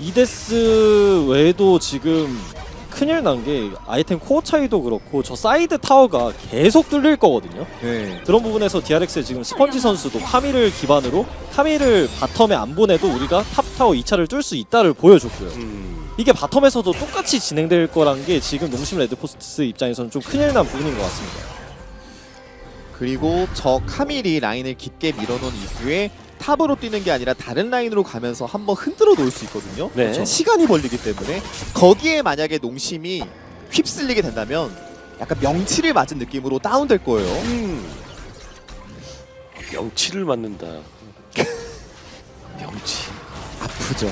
이데스 외에도 지금 큰일 난 게, 아이템 코어 차이도 그렇고 저 사이드 타워가 계속 뚫릴 거거든요. 네. 그런 부분에서 DRX의 지금 스펀지 선수도 카밀을 기반으로 카밀을 바텀에 안 보내도 우리가 탑 타워 2차를 뚫을 수 있다를 보여줬고요. 이게 바텀에서도 똑같이 진행될 거란 게 지금 농심 레드포스 입장에서는 좀 큰일 난 부분인 것 같습니다. 그리고 저 카밀이 라인을 깊게 밀어놓은 이후에 탑으로 뛰는 게 아니라 다른 라인으로 가면서 한번 흔들어 놓을 수 있거든요. 네. 그렇죠? 시간이 걸리기 때문에 거기에 만약에 농심이 휩쓸리게 된다면 약간 명치를 맞은 느낌으로 다운될 거예요. 명치를 맞는다. 명치. 아프죠.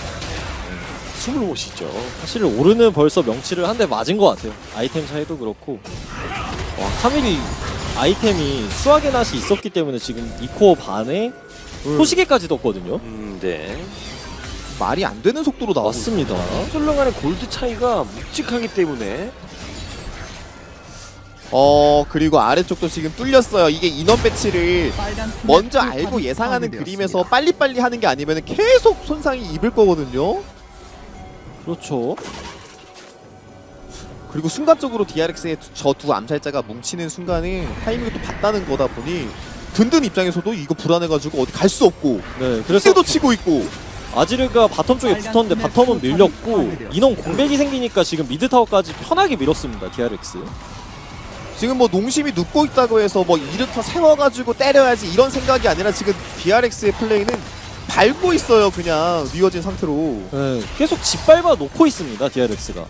숨을 못 쉬죠. 사실 오르는 벌써 명치를 한 대 맞은 것 같아요. 아이템 차이도 그렇고. 와, 카밀이 아이템이 수학의 낫이 있었기 때문에 지금 2코어 반에 소시계까지 떴거든요. 네. 말이 안 되는 속도로 나오고 맞습니다. 솔로 간의 골드 차이가 묵직하기 때문에 그리고 아래쪽도 지금 뚫렸어요. 이게 인원 배치를 먼저 알고 예상하는 그림에서 빨리빨리 하는 게 아니면 계속 손상이 입을 거거든요. 그렇죠. 그리고 순간적으로 DRX의 저 두 암살자가 뭉치는 순간에 타이밍을 또 봤다는 거다 보니 든든 입장에서도 이거 불안해가지고 어디 갈 수 없고 네, 그래서 그래도 치고 있고 아지르가 바텀 쪽에 붙었는데 바텀은 밀렸고 인원 공백이 생기니까 지금 미드 타워까지 편하게 밀었습니다. DRX. 지금 뭐 농심이 눕고 있다고 해서 뭐 이르터 세워가지고 때려야지 이런 생각이 아니라 지금 DRX의 플레이는 밟고 있어요. 그냥 뉘어진 상태로. 네, 계속 짓밟아 놓고 있습니다. DRX가.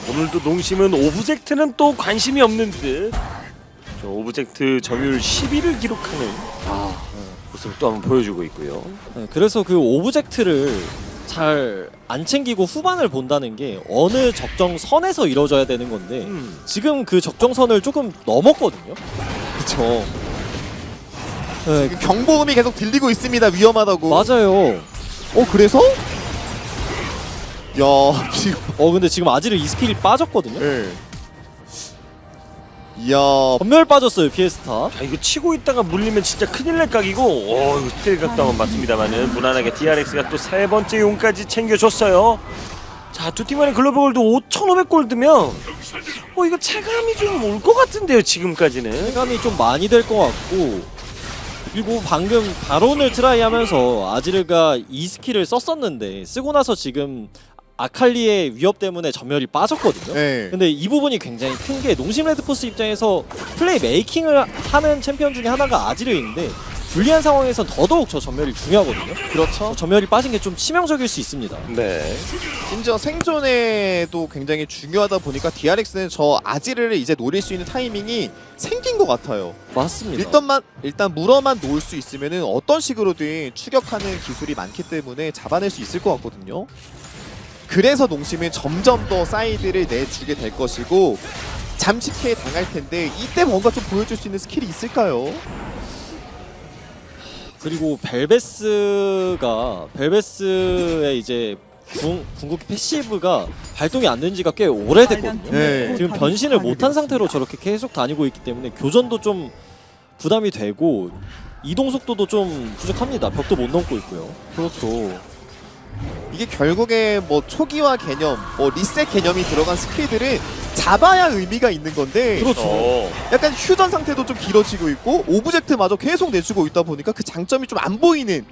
오늘도 농심은 오브젝트는 또 관심이 없는 듯. 저 오브젝트 점유율 11을 기록하는 모습을 또 한번 보여주고 있고요. 네, 그래서 그 오브젝트를 잘 안 챙기고 후반을 본다는 게 어느 적정선에서 이루어져야 되는 건데 지금 그 적정선을 조금 넘었거든요. 그쵸. 네, 경보음이 계속 들리고 있습니다. 위험하다고. 맞아요. 그래서? 야 지금. 근데 지금 아지르 이 스킬이 빠졌거든요. 네. 이야. 전멸 빠졌어요. 피에스타. 자, 이거 치고 있다가 물리면 진짜 큰일 날 각이고 이거 스틸 각당은 맞습니다만은 무난하게 DRX가 또 세 번째 용까지 챙겨줬어요. 자, 두 팀 간의 글로벌 골드 5,500골드면 이거 체감이 좀 올 것 같은데요, 지금까지는. 체감이 좀 많이 될 것 같고, 그리고 방금 바론을 트라이하면서 아지르가 이 스킬을 썼었는데 쓰고 나서 지금 아칼리의 위협 때문에 전멸이 빠졌거든요. 네. 근데 이 부분이 굉장히 큰 게 농심 레드포스 입장에서 플레이 메이킹을 하는 챔피언 중에 하나가 아지르인데 불리한 상황에선 더더욱 저 전멸이 중요하거든요. 그렇죠. 전멸이 빠진 게 좀 치명적일 수 있습니다. 네. 심지어 생존에도 굉장히 중요하다 보니까 DRX는 저 아지르를 이제 노릴 수 있는 타이밍이 생긴 것 같아요. 맞습니다. 일단 물어만 놓을 수 있으면은 어떤 식으로든 추격하는 기술이 많기 때문에 잡아낼 수 있을 것 같거든요. 그래서 농심은 점점 더 사이드를 내주게 될 것이고 잠시 피해 당할 텐데 이때 뭔가 좀 보여줄 수 있는 스킬이 있을까요? 그리고 벨베스의 이제 궁극기 패시브가 발동이 안 된 지가 꽤 오래됐거든요. 네. 지금 변신을 못한 상태로 저렇게 계속 다니고 있기 때문에 교전도 좀 부담이 되고 이동 속도도 좀 부족합니다. 벽도 못 넘고 있고요. 그렇죠. 이게 결국에 뭐 초기화 개념, 뭐 리셋 개념이 들어간 스킬들은 잡아야 의미가 있는 건데 그렇죠. 약간 휴전 상태도 좀 길어지고 있고 오브젝트마저 계속 내주고 있다 보니까 그 장점이 좀 안 보이는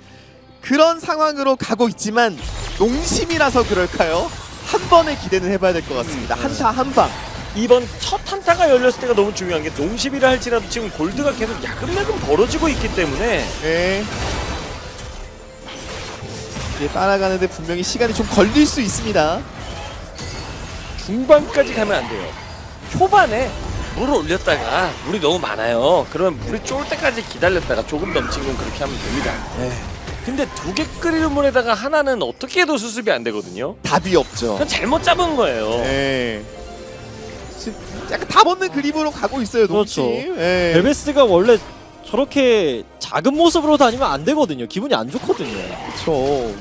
그런 상황으로 가고 있지만 농심이라서 그럴까요? 한 번의 기대는 해봐야 될 것 같습니다. 한타 한 방. 이번 첫 한타가 열렸을 때가 너무 중요한 게 농심이라 할지라도 지금 골드가 계속 야금야금 벌어지고 있기 때문에 네. 이게 따라가는데 분명히 시간이 좀 걸릴 수 있습니다. 중반까지 가면 안 돼요. 초반에 물을 올렸다가 물이 너무 많아요. 그러면 물이 쫄 때까지 기다렸다가 조금 넘치면 그렇게 하면 됩니다. 근데 두 개 끓이는 물에다가 하나는 어떻게 해도 수습이 안 되거든요. 답이 없죠. 그건 잘못 잡은 거예요. 네. 약간 답 없는 그림으로 가고 있어요, 농심. 그렇죠. 네. 벨베스가 원래 저렇게 작은 모습으로 다니면 안 되거든요. 기분이 안 좋거든요. 그렇죠.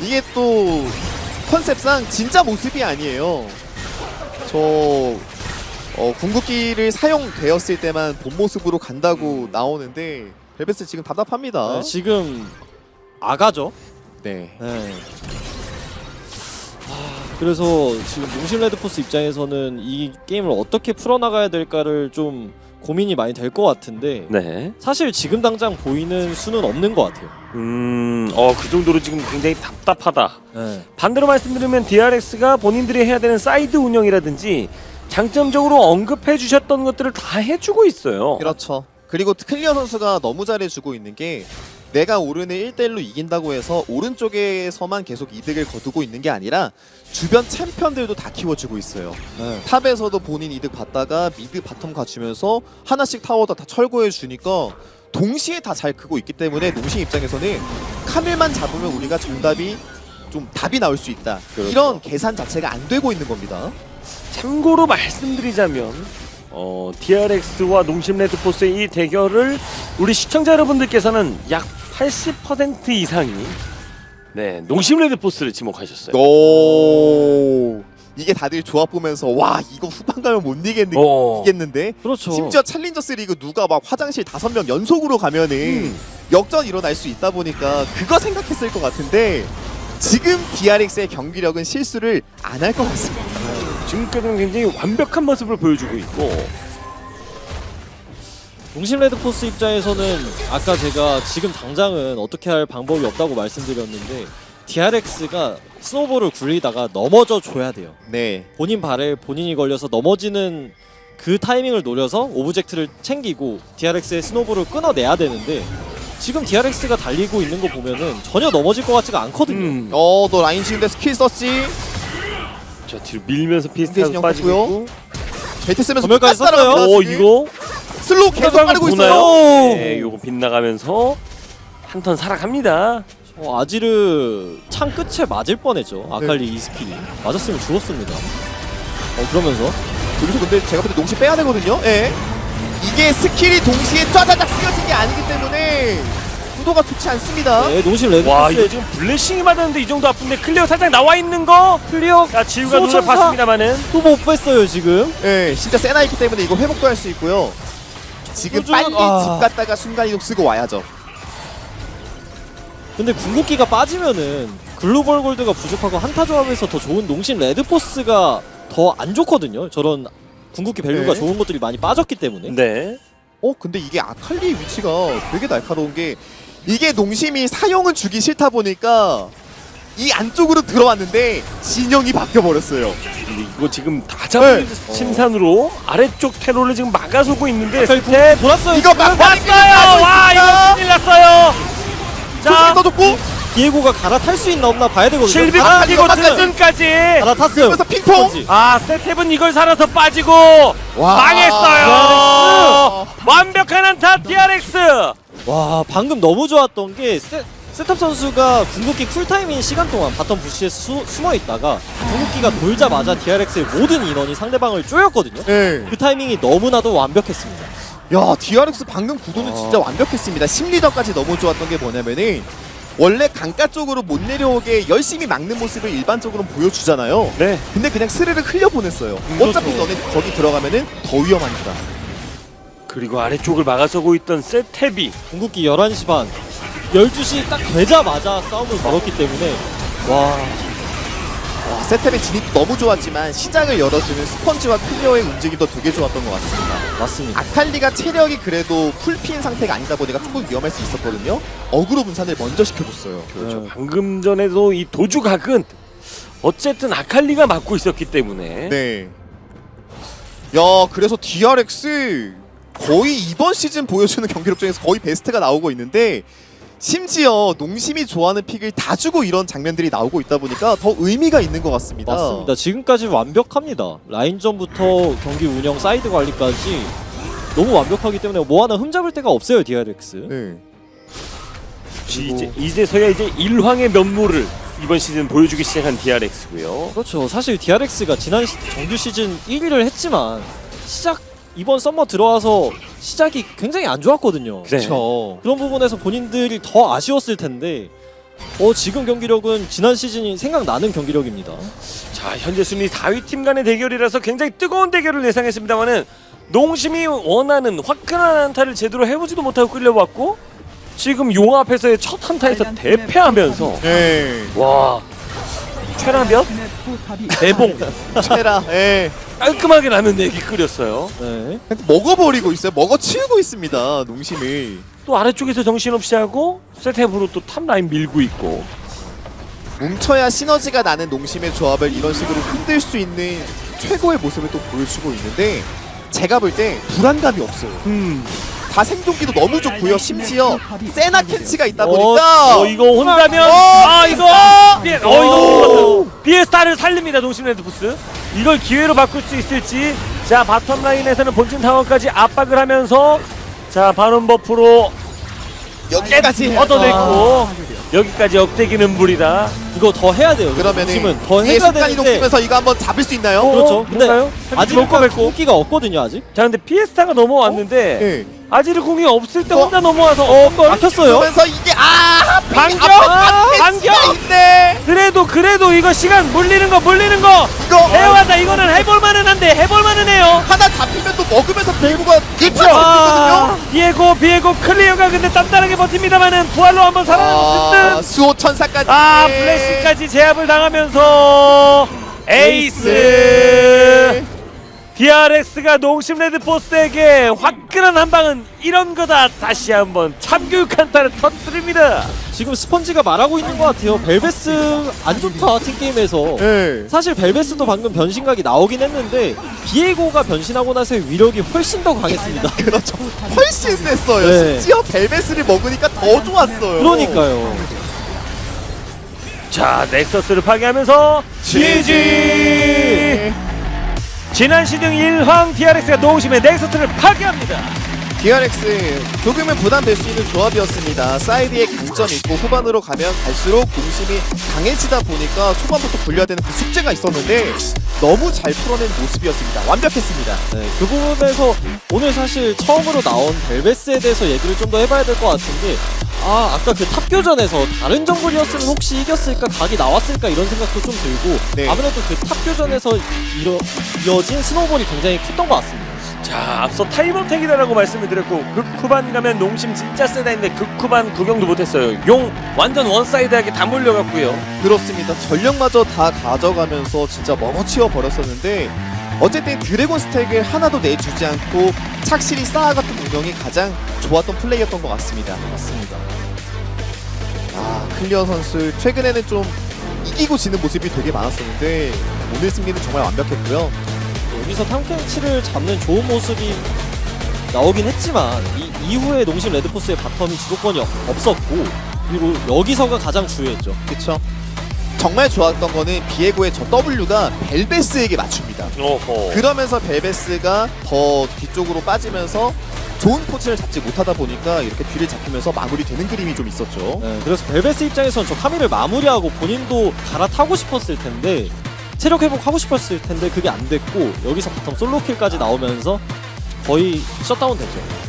이게 또 컨셉상 진짜 모습이 아니에요. 저 궁극기를 사용되었을 때만 본 모습으로 간다고 나오는데 벨베스 지금 답답합니다. 네, 지금 아가죠. 네. 네. 그래서 지금 농심 레드포스 입장에서는 이 게임을 어떻게 풀어나가야 될까를 좀 고민이 많이 될 것 같은데 네. 사실 지금 당장 보이는 수는 없는 것 같아요. 그 정도로 지금 굉장히 답답하다. 네. 반대로 말씀드리면 DRX가 본인들이 해야 되는 사이드 운영이라든지 장점적으로 언급해 주셨던 것들을 다 해주고 있어요. 그렇죠. 그리고 클리어 선수가 너무 잘해주고 있는 게 내가 오른을 1대1로 이긴다고 해서 오른쪽에서만 계속 이득을 거두고 있는 게 아니라 주변 챔피언들도 다 키워주고 있어요. 네. 탑에서도 본인 이득 받다가 미드 바텀 갖추면서 하나씩 타워도 다 철거해 주니까 동시에 다 잘 크고 있기 때문에 농심 입장에서는 카밀만 잡으면 우리가 정답이 좀 답이 나올 수 있다. 그렇죠. 이런 계산 자체가 안 되고 있는 겁니다. 참고로 말씀드리자면 DRX와 농심 레드포스의 이 대결을 우리 시청자 여러분들께서는 약 80% 이상이 농심 레드포스를 지목하셨어요. 오, 이게 다들 조합 보면서 와 이거 후반 가면 못 이기겠는데. 그렇죠. 심지어 챌린저스 리그 누가 막 화장실 5명 연속으로 가면은 역전 일어날 수 있다 보니까 그거 생각했을 것 같은데 지금 DRX의 경기력은 실수를 안 할 것 같습니다. 지금까지는 굉장히 완벽한 모습을 보여주고 있고 농심 레드포스 입장에서는 아까 제가 지금 당장은 어떻게 할 방법이 없다고 말씀드렸는데 DRX가 스노볼을 굴리다가 넘어져 줘야 돼요. 네. 본인 발에 본인이 걸려서 넘어지는 그 타이밍을 노려서 오브젝트를 챙기고 DRX의 스노볼을 끊어내야 되는데 지금 DRX가 달리고 있는 거 보면은 전혀 넘어질 것 같지가 않거든요. 너 라인 치는데 스킬 썼지? 자 뒤로 밀면서 피스타도 인게이지 빠지고 영상고요. 있고 제트 쓰면서 전멸까지 똑같이 따라갑니다, 오 지금. 이거 슬로우 계속 빠르고 보나요? 있어요. 네, 요거 빗나가면서 한 턴 살아갑니다. 아지르 창 끝에 맞을 뻔했죠. 아칼리 이 스킬이 맞았으면 죽었습니다. 그러면서 여기서 근데 제가 볼 때 농심 빼야 되거든요. 예. 이게 스킬이 동시에 쫙쫙 쓰여진 게 아니기 때문에 구도가 좋지 않습니다. 네, 농심 와 이거 레드포스의 지금 블레싱이 맞았는데 이 정도 아픈데 클리어 살짝 나와 있는 거 클리어 자 지우가 눈을 소천사. 봤습니다만은 또못 뺐어요 지금. 예, 진짜 세나 있기 때문에 이거 회복도 할 수 있고요. 지금 요즘은- 빨리 아. 집 갔다가 순간이동 쓰고 와야죠. 근데 궁극기가 빠지면은 글로벌 골드가 부족하고 한타 조합에서 더 좋은 농심 레드포스가 더 안 좋거든요. 저런 궁극기 밸류가 네. 좋은 것들이 많이 빠졌기 때문에. 네. 근데 이게 아칼리의 위치가 되게 날카로운 게 이게 농심이 사용을 주기 싫다 보니까 이 안쪽으로 들어왔는데 진영이 바뀌어버렸어요. 근데 이거 지금 다 잡은 네. 심산으로 아래쪽 테러를 지금 막아서고 있는데 아칼리 스텝 돌았어요. 이거 지금. 막 왔어요! 와 이거 큰일 났어요! 자, 자 써줬고 디에고가 갈아탈 수 있나 없나 봐야 되거든요. 실비 아, 빠지고 이거 맞아요. 튼튼까지 갈아탔어요. 그러면서 핑퐁! 그렇지. 아 세텝은 이걸 살아서 빠지고 와. 망했어요! 완벽한 한타 DRX! 와 방금 너무 좋았던 게 세탑 선수가 궁극기 쿨타임인 시간 동안 바텀 부시에 숨어 있다가 궁극기가 돌자마자 DRX의 모든 인원이 상대방을 쪼였거든요. 네. 그 타이밍이 너무나도 완벽했습니다. 야, DRX 방금 구도는 진짜 완벽했습니다. 심리전까지 너무 좋았던 게 뭐냐면은 원래 강가 쪽으로 못 내려오게 열심히 막는 모습을 일반적으로 보여주잖아요. 네. 근데 그냥 스르르 흘려보냈어요. 그렇죠. 어차피 너네 거기 들어가면은 더 위험하니까. 그리고 아래쪽을 막아서고 있던 세텝이 궁극기 11시 반 12시 딱 되자마자 싸움을 걸었기 때문에 와 와, 세텝의 진입도 너무 좋았지만 시장을 열어주는 스펀지와 클리어의 움직임도 되게 좋았던 것 같습니다. 맞습니다. 아칼리가 체력이 그래도 풀피인 상태가 아니다 보니까 조금 위험할 수 있었거든요. 어그로 분산을 먼저 시켜줬어요. 그렇죠. 방금 전에도 이 도주각은 어쨌든 아칼리가 맡고 있었기 때문에 네. 야, 그래서 DRX 거의 이번 시즌 보여주는 경기력 중에서 거의 베스트가 나오고 있는데 심지어 농심이 좋아하는 픽을 다 주고 이런 장면들이 나오고 있다 보니까 더 의미가 있는 것 같습니다. 맞습니다. 지금까지 완벽합니다. 라인전부터 경기 운영, 사이드 관리까지 너무 완벽하기 때문에 뭐 하나 흠잡을 데가 없어요 DRX. 네. 이제서야 이제 일황의 면모를 이번 시즌 보여주기 시작한 DRX고요. 그렇죠. 사실 DRX가 지난 정규 시즌 1위를 했지만 이번 썸머 들어와서 시작이 굉장히 안 좋았거든요. 네. 그렇죠. 그런 부분에서 본인들이 더 아쉬웠을 텐데 지금 경기력은 지난 시즌이 생각나는 경기력입니다. 자 현재 순위 4위 팀 간의 대결이라서 굉장히 뜨거운 대결을 예상했습니다만은 농심이 원하는 화끈한 한타를 제대로 해보지도 못하고 끌려왔고 지금 용 앞에서의 첫 한타에서 대패하면서 네. 와 최라면 대봉 체라. 예. 깔끔하게 라면 내기 끓였어요. 네. 먹어버리고 있어요. 먹어치우고 있습니다. 농심이. 또 아래쪽에서 정신없이 하고 세탭으로 또 탑라인 밀고 있고 뭉쳐야 시너지가 나는 농심의 조합을 이런 식으로 흔들 수 있는 최고의 모습을 또 보여주고 있는데 제가 볼 때 불안감이 없어요. 다 생존기도 너무 좋고요. 심지어 세나 캔치가 있다 보니까 이거 혼자면 이거 비에스타를 살립니다. 농심 레드포스 이걸 기회로 바꿀 수 있을지. 자 바텀 라인에서는 본진 타워까지 압박을 하면서 자 바론 버프로 여기까지 얻어냈고 여기까지 억대기는 무리다. 이거 더 해야 돼요. 그러면은 지금은 더 뒤에 해야 순간 되는데. 이동시면서 이거 한번 잡을 수 있나요? 그렇죠. 근데 뭔가요? 아직 먹고 뱉고. 공기가 없거든요 아직. 자, 근데 피에스타가 넘어왔는데 네. 아지르 공이 없을 때 어? 혼자 넘어와서 막혔어요. 그러면서 이게 반격! 반격 반격! 있네. 그래도 이거 시간 물리는 거 이거 해와다. 이거는 해볼만은 한데 해볼만은 해요. 하나 잡히면 또 먹으면서 비에고가 그렇죠. 잡히거든요. 비에고 클리어가 근데 단단하게 버팁니다만은 부활로 한번 살아남은 듯. 수호 천사까지. 플래시까지 제압을 당하면서 에이스. DRX가 농심 레드포스에게 화끈한 한 방은 이런 거다. 다시 한번 참교육 한타를 터뜨립니다. 지금 스펀지가 말하고 있는 것 같아요. 벨베스 안 좋다 팀게임에서. 네. 사실 벨베스도 방금 변신각이 나오긴 했는데 비에고가 변신하고 나서의 위력이 훨씬 더 강했습니다. 그렇죠. 훨씬 셌어요. 네. 심지어 벨벳을 먹으니까 더 좋았어요. 그러니까요. 자, 넥서스를 파괴하면서 GG. 지난 시즌 1황 DRX가 농심의 넥서스를 파괴합니다. DRX 조금은 부담될 수 있는 조합이었습니다. 사이드에 강점이 있고 후반으로 가면 갈수록 공심이 강해지다 보니까 초반부터 굴려야 되는 그 숙제가 있었는데 너무 잘 풀어낸 모습이었습니다. 완벽했습니다. 네, 그 부분에서 오늘 사실 처음으로 나온 벨베스에 대해서 얘기를 좀 더 해봐야 될 것 같은데 아까 그 탑교전에서 다른 정글이었으면 혹시 이겼을까 각이 나왔을까 이런 생각도 좀 들고 네. 아무래도 그 탑교전에서 이어진 스노우볼이 굉장히 컸던 것 같습니다. 자, 앞서 타임어택이다라고 말씀을 드렸고 극후반 가면 농심 진짜 세다 했는데 극후반 구경도 못했어요. 용 완전 원사이드하게 다 몰려갔고요. 그렇습니다. 전력마저 다 가져가면서 진짜 먹어치워 버렸었는데 어쨌든 드래곤 스택을 하나도 내주지 않고 착실히 쌓아갔던 운영이 가장 좋았던 플레이였던 것 같습니다. 맞습니다. 클리어 선수 최근에는 좀 이기고 지는 모습이 되게 많았었는데 오늘 승리는 정말 완벽했고요. 여기서 탐켄치를 잡는 좋은 모습이 나오긴 했지만 이후에 농심 레드포스의 바텀이 주도권이 없었고 그리고 여기서가 가장 중요했죠. 그쵸? 정말 좋았던 거는 비에고의 저 W가 벨베스에게 맞춥니다. 오호. 그러면서 벨베스가 더 뒤쪽으로 빠지면서 좋은 포지션을 잡지 못하다 보니까 이렇게 뒤를 잡히면서 마무리되는 그림이 좀 있었죠. 네, 그래서 벨베스 입장에서는 저 카밀을 마무리하고 본인도 갈아타고 싶었을 텐데 체력 회복하고 싶었을 텐데 그게 안 됐고 여기서 바텀 솔로킬까지 나오면서 거의 셧다운 되죠.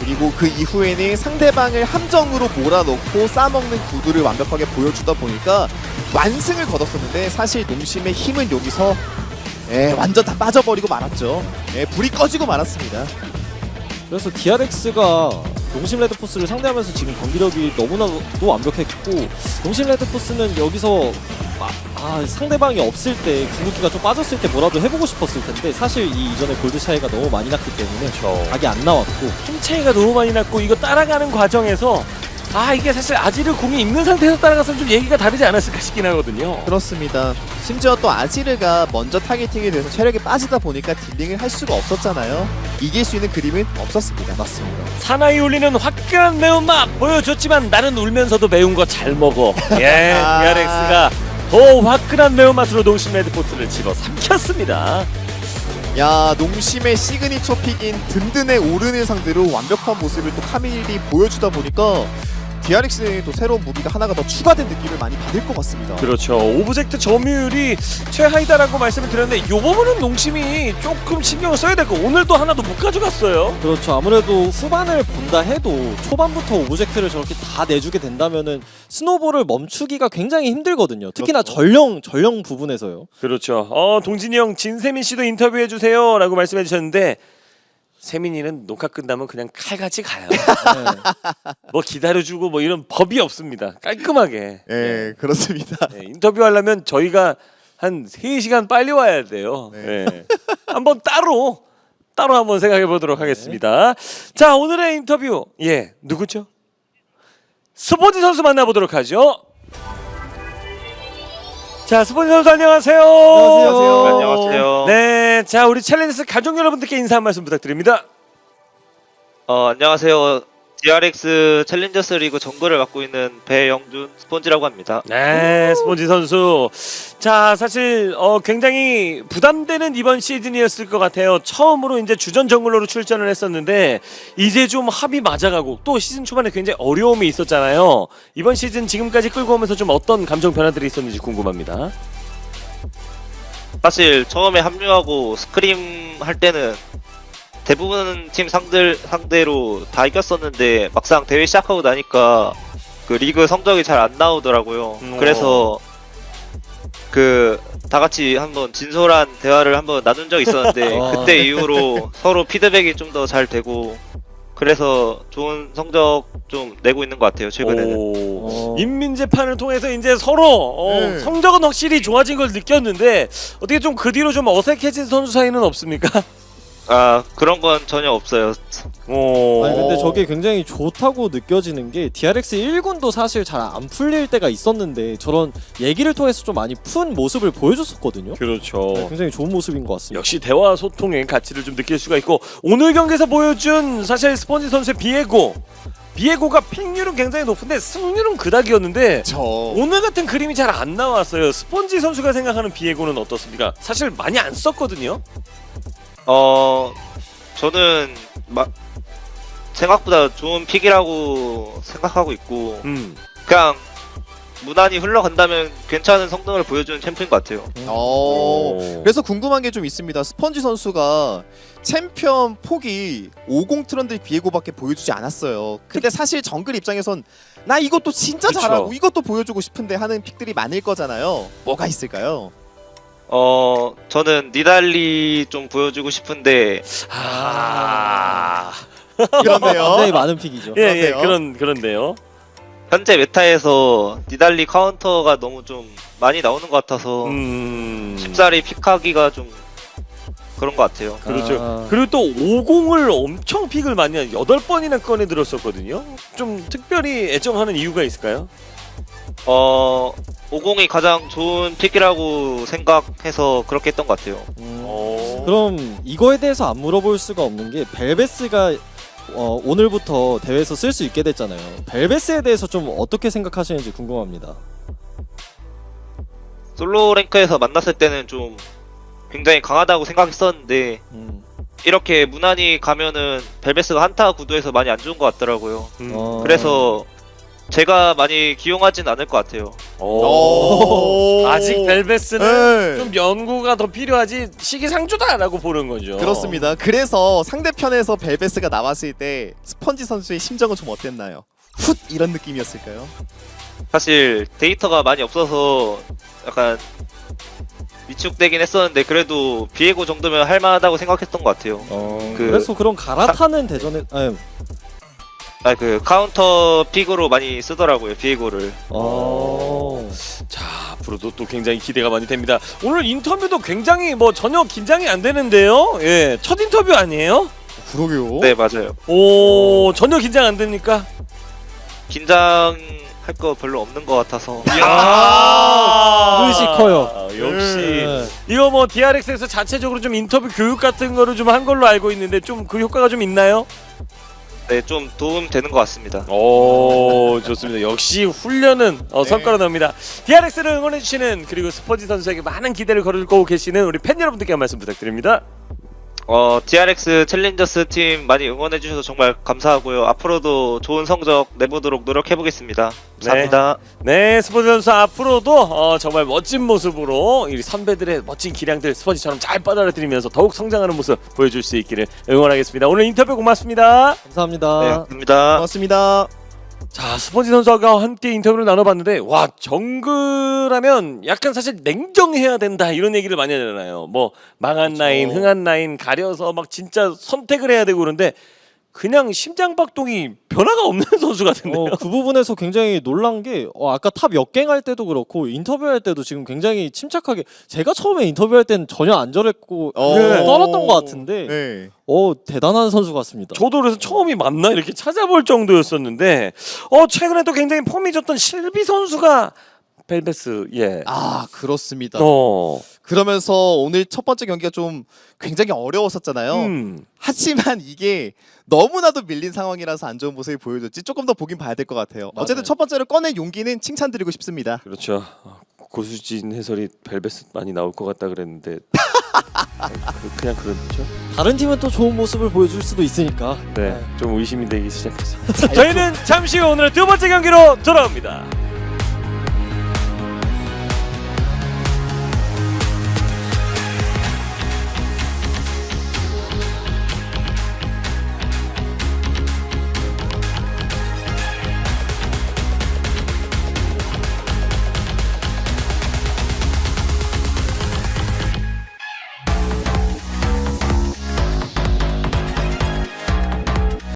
그리고 그 이후에는 상대방을 함정으로 몰아넣고 싸먹는 구도를 완벽하게 보여주다 보니까 완승을 거뒀었는데 사실 농심의 힘은 여기서 완전 다 빠져버리고 말았죠. 불이 꺼지고 말았습니다. 그래서 DRX가 농심 레드포스를 상대하면서 지금 경기력이 너무나도 완벽했고 농심 레드포스는 여기서 상대방이 없을 때 궁극기가 좀 빠졌을 때 뭐라도 해보고 싶었을 텐데 사실 이 이전에 골드 차이가 너무 많이 났기 때문에 각이 안 나왔고 힘 차이가 너무 많이 났고 이거 따라가는 과정에서 이게 사실 아지르 공이 있는 상태에서 따라가서는 좀 얘기가 다르지 않았을까 싶긴 하거든요. 그렇습니다. 심지어 또 아지르가 먼저 타겟팅이 돼서 체력이 빠지다 보니까 딜링을 할 수가 없었잖아요. 이길 수 있는 그림은 없었습니다. 맞습니다. 사나이 울리는 화끈한 매운맛 보여줬지만 나는 울면서도 매운 거 잘 먹어. 예, DRX가 더 화끈한 매운맛으로 농심 레드포스를 집어삼켰습니다. 야, 농심의 시그니처 픽인 든든의 오른을 상대로 완벽한 모습을 또 카밀이 보여주다 보니까 DRX는 또 새로운 무기가 하나가 더 추가된 느낌을 많이 받을 것 같습니다. 그렇죠. 오브젝트 점유율이 최하이다라고 말씀을 드렸는데 요 부분은 농심이 조금 신경을 써야 될 거. 오늘도 하나도 못 가져갔어요. 그렇죠. 아무래도 후반을 본다 해도 초반부터 오브젝트를 저렇게 다 내주게 된다면은 스노볼을 멈추기가 굉장히 힘들거든요. 특히나 그렇죠. 전령 부분에서요. 그렇죠. 동진이 형 진세민 씨도 인터뷰해 주세요라고 말씀해 주셨는데 세민이는 녹화 끝나면 그냥 칼같이 가요. 네. 뭐 기다려주고 뭐 이런 법이 없습니다. 깔끔하게. 예, 그렇습니다. 네, 인터뷰하려면 저희가 한 3시간 빨리 와야 돼요. 네. 네. 한번 따로 한번 생각해 보도록 하겠습니다. 자, 오늘의 인터뷰 누구죠? 스포츠 선수 만나보도록 하죠. 자, 스포츠 선수 안녕하세요. 안녕하세요. 네, 자 우리 챌린저스 가족 여러분들께 인사 한 말씀 부탁드립니다. 안녕하세요. DRX 챌린저스 리그 정글을 맡고 있는 배영준 스폰지라고 합니다. 네, 스폰지 선수. 자, 사실 굉장히 부담되는 이번 시즌이었을 것 같아요. 처음으로 이제 주전 정글러로 출전을 했었는데 이제 좀 합이 맞아가고 또 시즌 초반에 굉장히 어려움이 있었잖아요. 이번 시즌 지금까지 끌고 오면서 좀 어떤 감정 변화들이 있었는지 궁금합니다. 사실 처음에 합류하고 스크림 할 때는 대부분 팀 상대로 다 이겼었는데 막상 대회 시작하고 나니까 그 리그 성적이 잘 안 나오더라고요. 그래서 그 다 같이 한번 진솔한 대화를 한번 나눈 적이 있었는데 그때 이후로 서로 피드백이 좀 더 잘 되고 그래서 좋은 성적 좀 내고 있는 것 같아요 최근에는. 인민재판을 통해서 이제 서로 네. 성적은 확실히 좋아진 걸 느꼈는데 어떻게 좀 그 뒤로 좀 어색해진 선수 사이는 없습니까? 아 그런 건 전혀 없어요. 아니 근데 저게 굉장히 좋다고 느껴지는 게 DRX 1군도 사실 잘 안 풀릴 때가 있었는데 저런 얘기를 통해서 좀 많이 푼 모습을 보여줬었거든요. 그렇죠. 네, 굉장히 좋은 모습인 것 같습니다. 역시 대화 소통의 가치를 좀 느낄 수가 있고 오늘 경기에서 보여준 사실 스폰지 선수의 비에고가 픽률은 굉장히 높은데 승률은 그닥이었는데 오늘 같은 그림이 잘 안 나왔어요. 스폰지 선수가 생각하는 비에고는 어떻습니까? 사실 많이 안 썼거든요. 저는 생각보다 좋은 픽이라고 생각하고 있고 그냥 무난히 흘러간다면 괜찮은 성능을 보여주는 챔프인 것 같아요. 그래서 궁금한 게 좀 있습니다. 스펀지 선수가 챔피언 폭이 50 트런드 비에고밖에 보여주지 않았어요. 근데 사실 정글 입장에선 나 이것도 진짜 그쵸. 잘하고 이것도 보여주고 싶은데 하는 픽들이 많을 거잖아요. 뭐가 있을까요? 저는 니달리 좀 보여주고 싶은데 그런데요. 굉장히 많은 픽이죠. 예, 그러네요. 그런데요. 현재 메타에서 니달리 카운터가 너무 좀 많이 나오는 것 같아서 쉽사리 픽하기가 좀 그런 것 같아요. 그렇죠. 그리고 또 50을 엄청 픽을 많이 8번이나 꺼내 들었었거든요. 좀 특별히 애정하는 이유가 있을까요? 50이 가장 좋은 픽이라고 생각해서 그렇게 했던 것 같아요. 그럼 이거에 대해서 안 물어볼 수가 없는 게 벨베스가 오늘부터 대회에서 쓸 수 있게 됐잖아요. 벨베스에 대해서 좀 어떻게 생각하시는지 궁금합니다. 솔로 랭크에서 만났을 때는 좀 굉장히 강하다고 생각했었는데 이렇게 무난히 가면은 벨베스가 한타 구도에서 많이 안 좋은 것 같더라고요. 그래서 제가 많이 기용하진 않을 것 같아요. 아직 벨베스는 네. 좀 연구가 더 필요하지 시기상조다라고 보는 거죠. 그렇습니다. 그래서 상대편에서 벨베스가 나왔을 때 스펀지 선수의 심정은 좀 어땠나요? 훗 이런 느낌이었을까요? 사실 데이터가 많이 없어서 약간 위축되긴 했었는데 그래도 비에고 정도면 할만하다고 생각했던 것 같아요. 그래서 그런 갈아타는 대전에 그 카운터 픽으로 많이 쓰더라고요 비에고를. 자, 앞으로도 또 굉장히 기대가 많이 됩니다. 오늘 인터뷰도 굉장히 전혀 긴장이 안 되는데요. 예, 첫 인터뷰 아니에요? 그러게요. 네 맞아요. 오, 전혀 긴장 안 됩니까? 긴장할 거 별로 없는 것 같아서. 뜻이 커요. 역시 이거 DRX에서 자체적으로 좀 인터뷰 교육 같은 거를 좀 한 걸로 알고 있는데 좀 그 효과가 좀 있나요? 네, 좀 도움 되는 것 같습니다. 오, 좋습니다. 역시 훈련은 성과로 나옵니다. DRX를 응원해주시는 그리고 스펀지 선수에게 많은 기대를 걸고 계시는 우리 팬 여러분들께 한 말씀 부탁드립니다. DRX 챌린저스 팀 많이 응원해주셔서 정말 감사하고요. 앞으로도 좋은 성적 내보도록 노력해보겠습니다. 감사합니다. 네, 스펀지 선수 앞으로도 정말 멋진 모습으로 우리 선배들의 멋진 기량들 스펀지처럼 잘 빨아들이면서 더욱 성장하는 모습 보여줄 수 있기를 응원하겠습니다. 오늘 인터뷰 고맙습니다. 감사합니다. 네, 감사합니다. 고맙습니다. 자, 스펀지 선수와 함께 인터뷰를 나눠봤는데 와, 정글하면 약간 사실 냉정해야 된다 이런 얘기를 많이 하잖아요. 망한 라인, 흥한 라인 가려서 막 진짜 선택을 해야 되고 그런데 그냥 심장박동이 변화가 없는 선수 같은데요. 그 부분에서 굉장히 놀란 게 아까 탑 역갱 할 때도 그렇고 인터뷰할 때도 지금 굉장히 침착하게 제가 처음에 인터뷰할 때는 전혀 안 저랬고 떨었던 것 같은데 네. 대단한 선수 같습니다. 저도 그래서 처음이 맞나 이렇게 찾아볼 정도였었는데 최근에 또 굉장히 폼이 좋던 실비 선수가 벨베스 예. 아 그렇습니다. 그러면서 오늘 첫 번째 경기가 좀 굉장히 어려웠었잖아요. 하지만 이게 너무나도 밀린 상황이라서 안 좋은 모습을 보여줬지 조금 더 보긴 봐야 될 것 같아요. 어쨌든 첫 번째로 꺼낸 용기는 칭찬드리고 싶습니다. 그렇죠. 고수진 해설이 벨베스 많이 나올 것 같다 그랬는데 그냥 그렇죠. 다른 팀은 또 좋은 모습을 보여줄 수도 있으니까. 네, 좀 의심이 되기 시작했어요. 저희는 잠시 후 오늘의 두 번째 경기로 돌아옵니다.